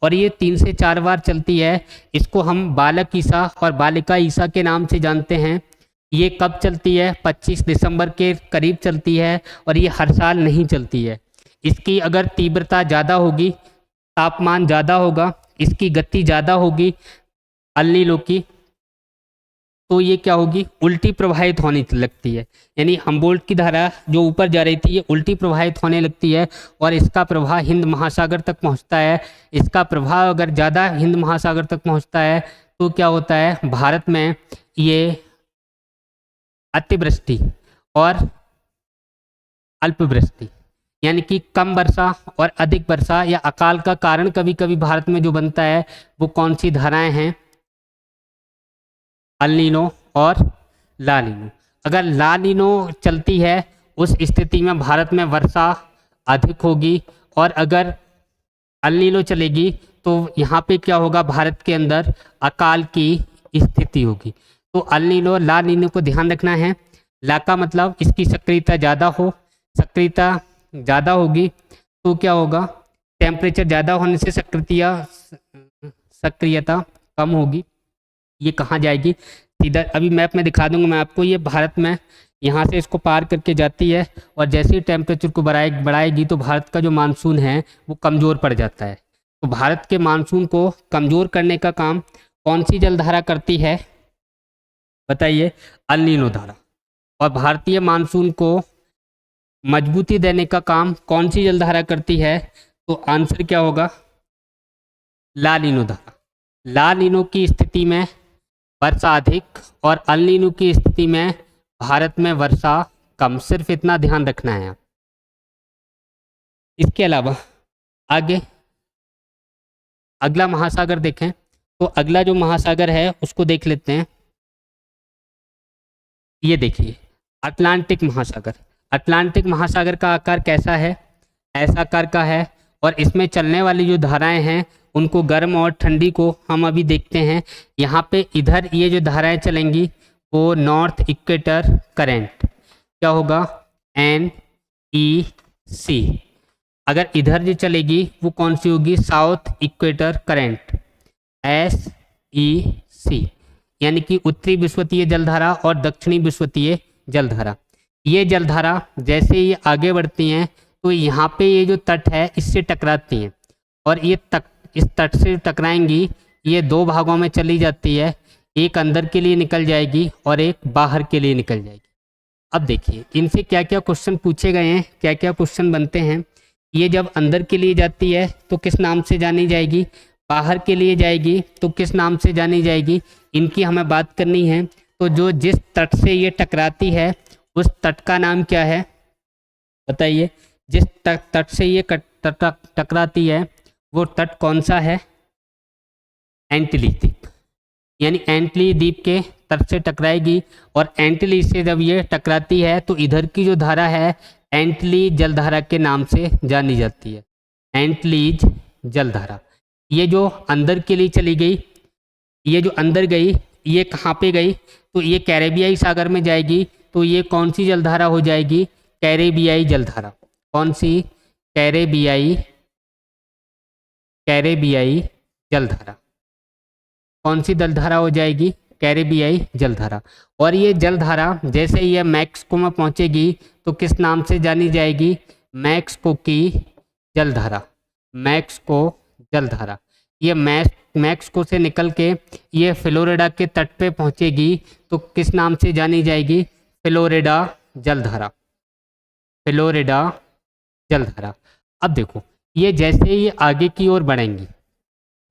और ये 3 से 4 बार चलती है, इसको हम बालक ईसा और बालिका ईसा के नाम से जानते हैं। ये कब चलती है? 25 दिसंबर के करीब चलती है और ये हर साल नहीं चलती है। इसकी अगर तीव्रता ज़्यादा होगी, तापमान ज़्यादा होगा, इसकी गति ज़्यादा होगी अल नीनो की, तो ये क्या होगी? उल्टी प्रवाहित होने लगती है। यानी हम्बोल्ट की धारा जो ऊपर जा रही थी ये उल्टी प्रवाहित होने लगती है और इसका प्रभाव हिंद महासागर तक पहुंचता है। इसका प्रभाव अगर ज़्यादा हिंद महासागर तक पहुंचता है तो क्या होता है? भारत में ये अतिवृष्टि और अल्पवृष्टि यानी कि कम वर्षा और अधिक वर्षा या अकाल का कारण कभी कभी भारत में जो बनता है वो कौन सी धाराएं हैं? अल नीनो और ला नीनो। अगर ला नीनो चलती है उस स्थिति में भारत में वर्षा अधिक होगी, और अगर अल नीनो चलेगी तो यहाँ पे क्या होगा? भारत के अंदर अकाल की स्थिति होगी। तो अल नीनो ला नीनो को ध्यान रखना है। ला का मतलब इसकी सक्रियता ज़्यादा हो, सक्रियता ज़्यादा होगी तो क्या होगा? टेम्परेचर ज़्यादा होने से सक्रियता कम होगी। ये कहाँ जाएगी? सीधा अभी मैप में दिखा दूंगा मैं आपको। ये भारत में यहाँ से इसको पार करके जाती है और जैसे ही टेम्परेचर को बढ़ाएगी तो भारत का जो मानसून है वो कमज़ोर पड़ जाता है। तो भारत के मानसून को कमज़ोर करने का काम कौन सी जलधारा करती है बताइए? अल नीनो धारा। और भारतीय मानसून को मजबूती देने का काम कौन सी जलधारा करती है? तो आंसर क्या होगा? ला नीनो धारा। ला नीनो की स्थिति में वर्षा अधिक और अल नीनो की स्थिति में भारत में वर्षा कम। सिर्फ इतना ध्यान रखना है। इसके अलावा आगे अगला महासागर देखें तो अगला जो महासागर है उसको देख लेते हैं। ये देखिए अटलांटिक महासागर। अटलांटिक महासागर का आकार कैसा है? ऐसा आकार का है और इसमें चलने वाली जो धाराएं हैं उनको गर्म और ठंडी को हम अभी देखते हैं। यहाँ पे इधर ये जो धाराएं चलेंगी वो नॉर्थ इक्वेटर करंट क्या होगा? NEC। अगर इधर जो चलेगी वो कौन सी होगी? South equator current SEC। यानी कि उत्तरी विषुवतीय जलधारा और दक्षिणी विषुवतीय जलधारा। ये जलधारा जैसे ये आगे बढ़ती हैं तो यहाँ पे ये जो तट है इससे टकराती हैं और ये इस तट से टकराएंगी। ये दो भागों में चली जाती है, एक अंदर के लिए निकल जाएगी और एक बाहर के लिए निकल जाएगी। अब देखिए इनसे क्या क्या क्वेश्चन पूछे गए हैं, क्या क्या क्वेश्चन बनते हैं। ये जब अंदर के लिए जाती है तो किस नाम से जानी जाएगी? बाहर के लिए जाएगी तो किस नाम से जानी जाएगी? इनकी हमें बात करनी है। तो जो जिस तट से ये टकराती है उस तट का नाम क्या है बताइए? जिस तट से ये टकराती है वो तट कौन सा है? एंटिली द्वीप। यानी एंटिली द्वीप के तट से टकराएगी और एंटिली से जब ये टकराती है तो इधर की जो धारा है एंटिली जलधारा के नाम से जानी जाती है। एंटिलीज जलधारा। ये जो अंदर के लिए चली गई, ये जो अंदर गई, ये कहाँ पे गई? तो ये कैरेबियाई सागर में जाएगी। तो ये कौन सी जलधारा हो जाएगी? कैरेबियाई जलधारा। कौन सी? कैरेबियाई जलधारा। कौन सी जलधारा हो जाएगी? कैरेबियाई जलधारा। और ये जलधारा जैसे ये मैक्सिको में पहुंचेगी तो किस नाम से जानी जाएगी? मैक्सिको की जलधारा। मैक्सिको जलधारा। ये मैक्सिको से निकल के ये फ्लोरिडा के तट पे पहुंचेगी तो किस नाम से जानी जाएगी? फ्लोरिडा जलधारा। फ्लोरिडा जलधारा। अब देखो ये जैसे ये आगे की ओर बढ़ेंगी,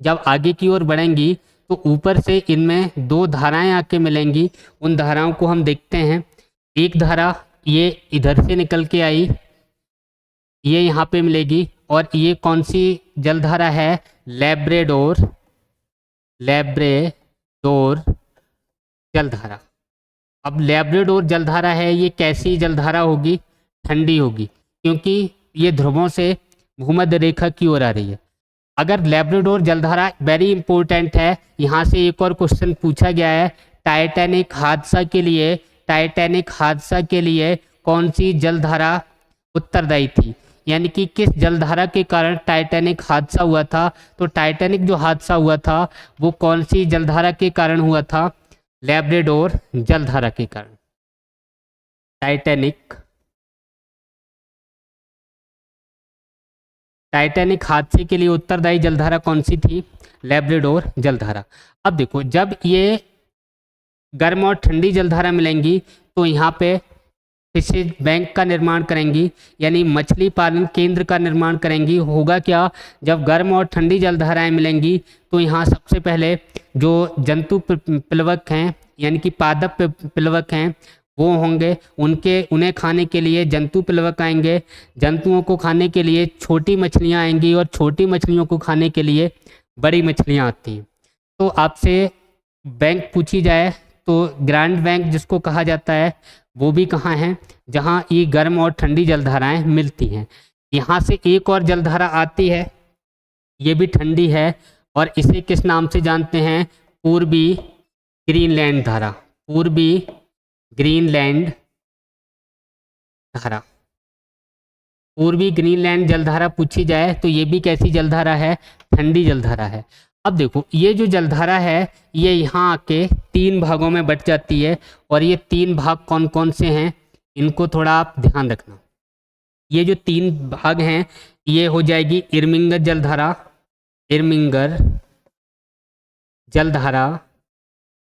जब आगे की ओर बढ़ेंगी तो ऊपर से इनमें दो धाराएं आके मिलेंगी। उन धाराओं को हम देखते हैं। एक धारा ये इधर से निकल के आई, ये यहाँ पे मिलेगी और ये कौन सी जलधारा है? लैब्राडोर जलधारा। अब लैब्राडोर जलधारा है, ये कैसी जलधारा होगी? ठंडी होगी, क्योंकि ये ध्रुवों से भूमध्य रेखा की ओर आ रही है। अगर लैब्राडोर जलधारा वेरी इंपॉर्टेंट है, यहाँ से एक और क्वेश्चन पूछा गया है। टाइटैनिक हादसा के लिए कौन सी जलधारा उत्तरदायी थी? यानी कि किस जलधारा के कारण टाइटैनिक हादसा हुआ था? तो टाइटैनिक जो हादसा हुआ था वो कौन सी जलधारा के कारण हुआ था? लैब्राडोर जलधारा के कारण। टाइटैनिक हादसे के लिए उत्तरदायी जलधारा कौन सी थी? लैब्राडोर जलधारा। अब देखो जब ये गर्म और ठंडी जलधारा मिलेंगी तो यहाँ पे फिशेज बैंक का निर्माण करेंगी, यानी मछली पालन केंद्र का निर्माण करेंगी। होगा क्या? जब गर्म और ठंडी जलधाराएं मिलेंगी तो यहाँ सबसे पहले जो जंतु प्लवक हैं यानी कि पादप प्लवक हैं वो होंगे, उन्हें खाने के लिए जंतु प्लवक आएंगे। जंतुओं को खाने के लिए छोटी मछलियाँ आएंगी और छोटी मछलियों को खाने के लिए बड़ी मछलियाँ आती हैं। तो आपसे बैंक पूछी जाए तो ग्रैंड बैंक जिसको कहा जाता है वो भी कहाँ है? जहाँ ये गर्म और ठंडी जलधाराएं मिलती हैं। यहाँ से एक और जलधारा आती है, ये भी ठंडी है और इसे किस नाम से जानते हैं? पूर्वी ग्रीनलैंड धारा। पूर्वी ग्रीनलैंड धारा। पूर्वी ग्रीनलैंड जलधारा पूछी जाए तो ये भी कैसी जलधारा है, ठंडी जलधारा है। अब देखो ये जो जलधारा है ये यहाँ आके 3 भागों में बट जाती है, और ये 3 भाग कौन कौन से हैं इनको थोड़ा आप ध्यान रखना। ये जो 3 भाग हैं ये हो जाएगी इरमिंगर जलधारा, इरमिंगर जलधारा।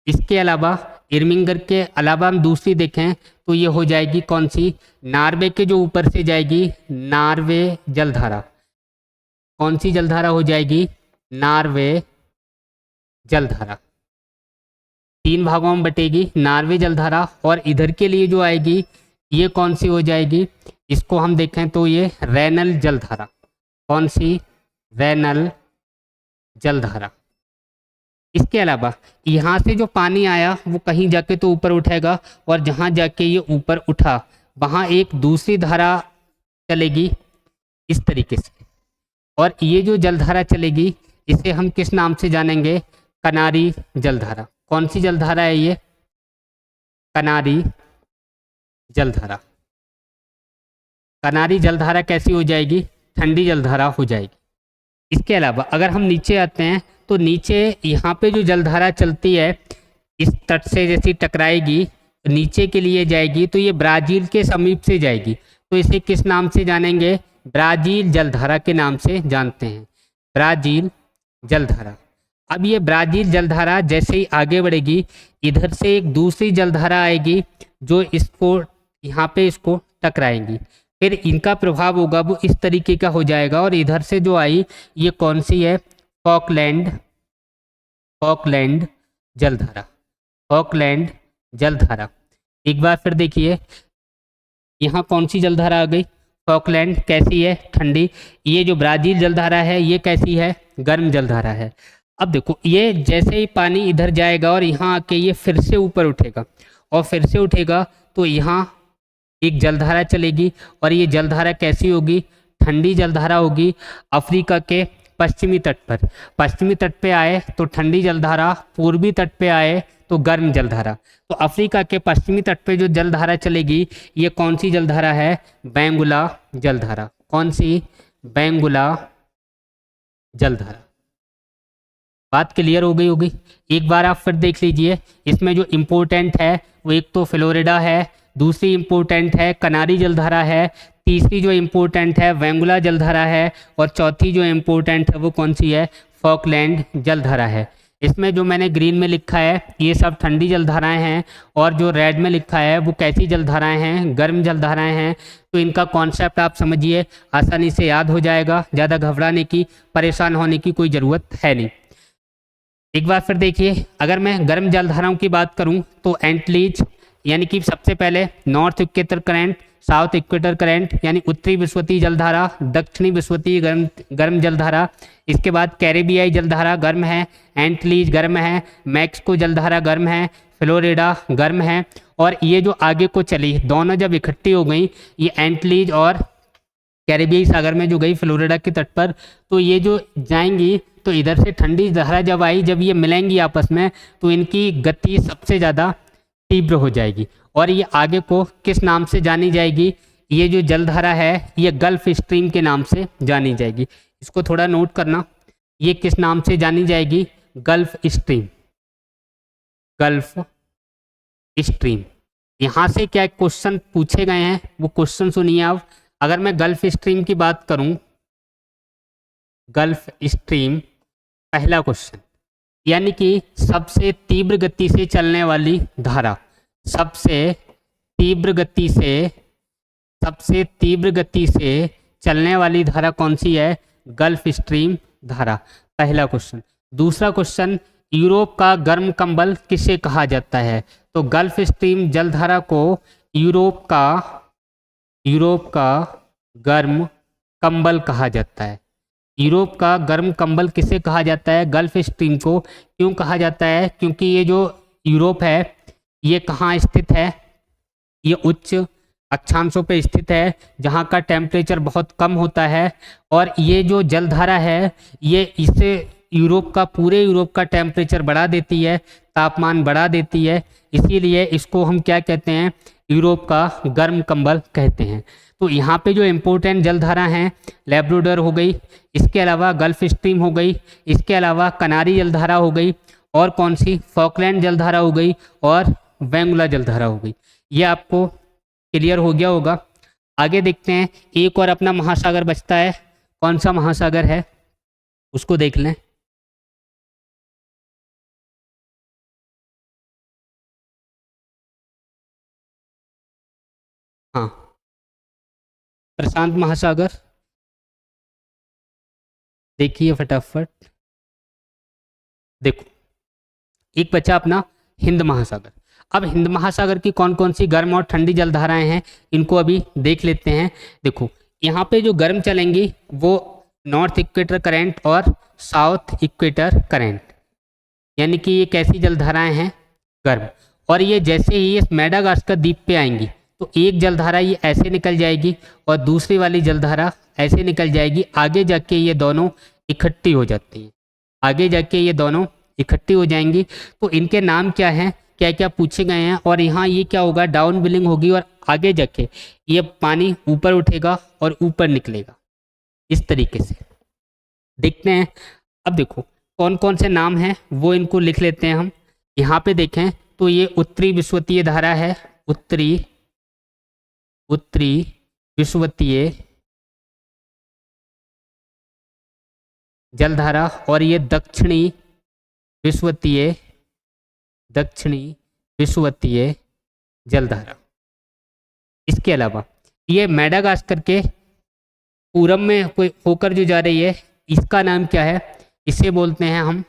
इसके अलावा इरमिंगर के अलावा हम दूसरी देखें तो ये हो जाएगी कौन सी, नॉर्वे के जो ऊपर से जाएगी नॉर्वे जलधारा। कौन सी जलधारा हो जाएगी, नॉर्वे जलधारा। 3 भागों में बटेगी नॉर्वे जलधारा, और इधर के लिए जो आएगी ये कौन सी हो जाएगी, इसको हम देखें तो ये रैनल जलधारा। कौन सी, रैनल जलधारा। इसके अलावा यहाँ से जो पानी आया वो कहीं जाके तो ऊपर उठेगा, और जहाँ जाके ये ऊपर उठा वहाँ एक दूसरी धारा चलेगी इस तरीके से, और ये जो जलधारा चलेगी इसे हम किस नाम से जानेंगे, कनारी जलधारा। कौन सी जलधारा है ये, कनारी जलधारा। कनारी जलधारा कैसी हो जाएगी, ठंडी जलधारा हो जाएगी। इसके अलावा अगर हम नीचे आते हैं तो नीचे यहाँ पे जो जलधारा चलती है इस तट से जैसी टकराएगी नीचे के लिए जाएगी तो ये ब्राज़ील के समीप से जाएगी, तो इसे किस नाम से जानेंगे, ब्राज़ील जलधारा के नाम से जानते हैं, ब्राज़ील जलधारा। अब ये ब्राज़ील जलधारा जैसे ही आगे बढ़ेगी इधर से एक दूसरी जलधारा आएगी जो इसको यहाँ पे इसको टकराएंगी, फिर इनका प्रभाव होगा वो इस तरीके का हो जाएगा, और इधर से जो आई ये कौन सी है, फॉकलैंड जलधारा, फॉकलैंड जलधारा। एक बार फिर देखिए यहाँ कौन सी जलधारा आ गई, फॉकलैंड। कैसी है, ठंडी। ये जो ब्राज़ील जलधारा है ये कैसी है, गर्म जलधारा है। अब देखो ये जैसे ही पानी इधर जाएगा और यहाँ आके ये फिर से ऊपर उठेगा, और फिर से उठेगा तो यहाँ एक जलधारा चलेगी, और ये जलधारा कैसी होगी, ठंडी जलधारा होगी। अफ्रीका के पश्चिमी तट पर, पश्चिमी तट पे आए तो ठंडी जलधारा, पूर्वी तट पे आए तो गर्म जलधारा। तो अफ्रीका के पश्चिमी तट पे जो जलधारा चलेगी ये कौन सी जलधारा है, बेंगुला जलधारा। कौन सी, बेंगुला जलधारा। बात क्लियर हो गई होगी। एक बार आप फिर देख लीजिए, इसमें जो इम्पोर्टेंट है वो एक तो फ्लोरिडा है, दूसरी इम्पोर्टेंट है कनारी जलधारा है, तीसरी जो इम्पोर्टेंट है वेंगुला जलधारा है, और चौथी जो इम्पोर्टेंट है वो कौन सी है, फॉकलैंड जलधारा है। इसमें जो मैंने ग्रीन में लिखा है ये सब ठंडी जलधाराएं हैं, और जो रेड में लिखा है वो कैसी जलधाराएं हैं, गर्म जलधाराएं हैं। तो इनका कॉन्सेप्ट आप समझिए, आसानी से याद हो जाएगा, ज़्यादा घबराने की, परेशान होने की कोई ज़रूरत है नहीं। एक बार फिर देखिए, अगर मैं गर्म जलधाराओं की बात करूं तो एंटलीज यानी कि सबसे पहले north equator current, south equator current यानी उत्तरी विषुवतीय जलधारा, दक्षिणी विषुवतीय गर्म जलधारा। इसके बाद कैरेबियाई जलधारा गर्म है, एंटलीज गर्म है, मैक्सिको जलधारा गर्म है, फ्लोरिडा गर्म है। और ये जो आगे को चली दोनों जब इकट्ठी हो गई, ये एंटलीज और कैरेबियाई सागर में जो गई फ्लोरिडा के तट पर, तो ये जो जाएंगी तो इधर से ठंडी धारा जब आई, जब ये मिलेंगी आपस में तो इनकी गति सबसे ज़्यादा तीव्र हो जाएगी, और ये आगे को किस नाम से जानी जाएगी, ये जो जलधारा है ये गल्फ स्ट्रीम के नाम से जानी जाएगी। इसको थोड़ा नोट करना, ये किस नाम से जानी जाएगी, गल्फ स्ट्रीम, गल्फ स्ट्रीम। यहाँ से क्या क्वेश्चन पूछे गए हैं वो क्वेश्चन सुनिए आप। अगर मैं गल्फ स्ट्रीम की बात करूं, गल्फ स्ट्रीम पहला क्वेश्चन, यानी कि सबसे तीव्र गति से चलने वाली धारा, सबसे तीव्र गति से चलने वाली धारा कौन सी है, गल्फ स्ट्रीम धारा, पहला क्वेश्चन। दूसरा क्वेश्चन, यूरोप का गर्म कंबल किसे कहा जाता है, तो गल्फ स्ट्रीम जलधारा को यूरोप का गर्म कंबल कहा जाता है। यूरोप का गर्म कंबल किसे कहा जाता है, गल्फ स्ट्रीम को। क्यों कहा जाता है, क्योंकि ये जो यूरोप है ये कहाँ स्थित है, ये उच्च अक्षांशों पे स्थित है जहाँ का टेम्परेचर बहुत कम होता है, और ये जो जलधारा है ये इसे पूरे यूरोप का टेम्परेचर बढ़ा देती है, तापमान बढ़ा देती है, इसीलिए इसको हम क्या कहते हैं, यूरोप का गर्म कंबल कहते हैं। तो यहाँ पे जो इम्पोर्टेंट जलधारा हैं लैब्राडोर हो गई, इसके अलावा गल्फ स्ट्रीम हो गई, इसके अलावा कनारी जलधारा हो गई, और कौन सी फॉकलैंड जलधारा हो गई, और वेंगुला जलधारा हो गई। ये आपको क्लियर हो गया होगा। आगे देखते हैं, एक और अपना महासागर बचता है, कौन सा महासागर है उसको देख लें। हाँ, प्रशांत महासागर। देखिए फटाफट, देखो एक बचा अपना हिंद महासागर। अब हिंद महासागर की कौन कौन सी गर्म और ठंडी जलधाराएं हैं इनको अभी देख लेते हैं। देखो यहाँ पे जो गर्म चलेंगी वो नॉर्थ इक्वेटर करंट और साउथ इक्वेटर करंट, यानी कि ये कैसी जलधाराएं हैं, गर्म। और ये जैसे ही इस मेडागास्कर द्वीप पे आएंगी तो एक जलधारा ये ऐसे निकल जाएगी और दूसरी वाली जलधारा ऐसे निकल जाएगी, आगे जाके ये दोनों इकट्ठी हो जाती हैं, आगे जाके ये दोनों इकट्ठी हो जाएंगी। तो इनके नाम क्या हैं, क्या क्या पूछे गए हैं, और यहाँ ये क्या होगा, डाउन बिलिंग होगी और आगे जाके ये पानी ऊपर उठेगा और ऊपर निकलेगा, इस तरीके से देखते हैं। अब देखो कौन कौन से नाम हैं वो इनको लिख लेते हैं हम। यहाँ पे देखें तो ये उत्तरी विषुवतीय धारा है, उत्तरी विषुवतीय जलधारा, और ये दक्षिणी विषुवतीय जलधारा। इसके अलावा ये मेडागास्कर के पूरब में कोई होकर जो जा रही है, इसका नाम क्या है, इसे बोलते हैं हम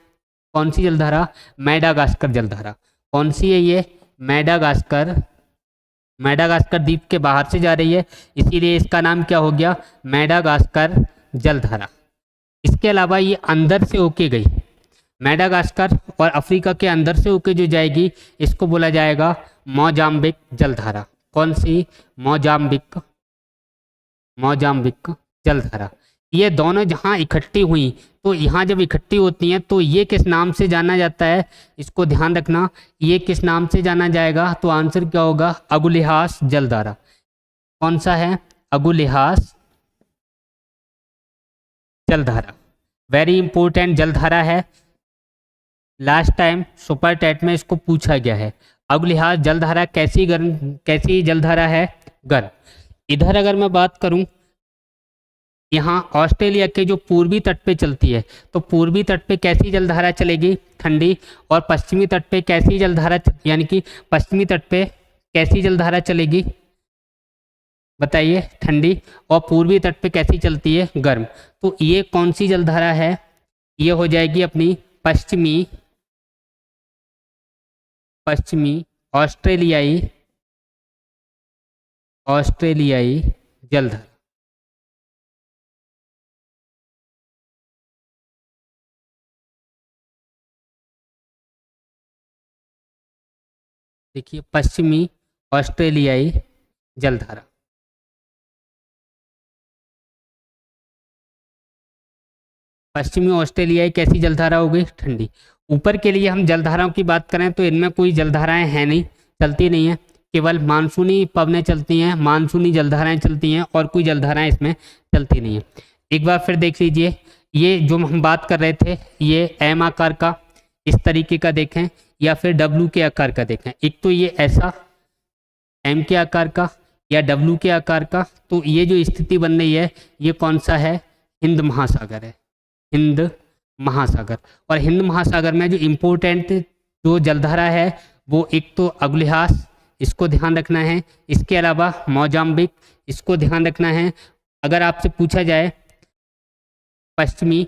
कौन सी जलधारा, मेडागास्कर जलधारा। कौन सी है ये, मेडागास्कर द्वीप के बाहर से जा रही है, इसीलिए इसका नाम क्या हो गया, मेडागास्कर जलधारा। इसके अलावा ये अंदर से होके गई, मेडागास्कर और अफ्रीका के अंदर से होके जो जाएगी इसको बोला जाएगा मोजाम्बिक जलधारा। कौन सी, मोजाम्बिक जलधारा। ये दोनों जहाँ इकट्ठी हुई, तो यहाँ जब इकट्ठी होती हैं तो ये किस नाम से जाना जाता है, इसको ध्यान रखना, ये किस नाम से जाना जाएगा, तो आंसर क्या होगा, अगुलिहास जलधारा। कौन सा है, अगुलिहास जलधारा। वेरी इंपॉर्टेंट जलधारा है, लास्ट टाइम सुपर टेट में इसको पूछा गया है। अगुलिहास जलधारा कैसी जलधारा है, गर्म। इधर अगर मैं बात करूं, यहाँ ऑस्ट्रेलिया के जो पूर्वी तट पे चलती है, तो पूर्वी तट पे कैसी जलधारा चलेगी, ठंडी, और पश्चिमी तट पे कैसी जलधारा, यानी कि पश्चिमी तट पे कैसी जलधारा चलेगी, बताइए, ठंडी, और पूर्वी तट पे कैसी चलती है, गर्म। तो ये कौन सी जलधारा है, ये हो जाएगी अपनी पश्चिमी ऑस्ट्रेलियाई जलधारा। देखिए पश्चिमी ऑस्ट्रेलियाई जलधारा। पश्चिमी ऑस्ट्रेलियाई कैसी जलधारा हो गई, ठंडी। ऊपर के लिए हम जलधाराओं की बात करें तो इनमें कोई जलधाराएं हैं नहीं, चलती नहीं है, केवल मानसूनी पवनें चलती हैं, मानसूनी जलधाराएं चलती हैं, और कोई जलधाराएं इसमें चलती नहीं है। एक बार फिर देख लीजिए, ये जो हम बात कर रहे थे, ये एम आकार का इस तरीके का देखें या फिर डब्लू के आकार का देखें। एक तो ये ऐसा एम के आकार का या डब्लू के आकार का, तो ये जो स्थिति बन रही है ये कौन सा है, हिंद महासागर है, हिंद महासागर। और हिंद महासागर में जो इम्पोर्टेंट जो जलधारा है वो एक तो अगुलिहास, इसको ध्यान रखना है, इसके अलावा मोजाम्बिक, इसको ध्यान रखना है। अगर आपसे पूछा जाए पश्चिमी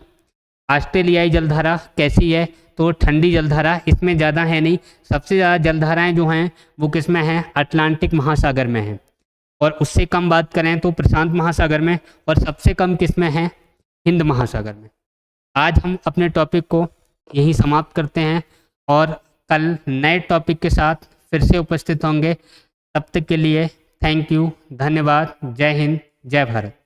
ऑस्ट्रेलियाई जलधारा कैसी है, तो ठंडी जलधारा, इसमें ज़्यादा है नहीं, सबसे ज़्यादा जलधाराएं जो हैं वो किस में हैं, अटलांटिक महासागर में हैं, और उससे कम बात करें तो प्रशांत महासागर में, और सबसे कम किस में है, हिंद महासागर में। आज हम अपने टॉपिक को यहीं समाप्त करते हैं और कल नए टॉपिक के साथ फिर से उपस्थित होंगे। तब तक के लिए थैंक यू, धन्यवाद, जय हिंद, जय भारत।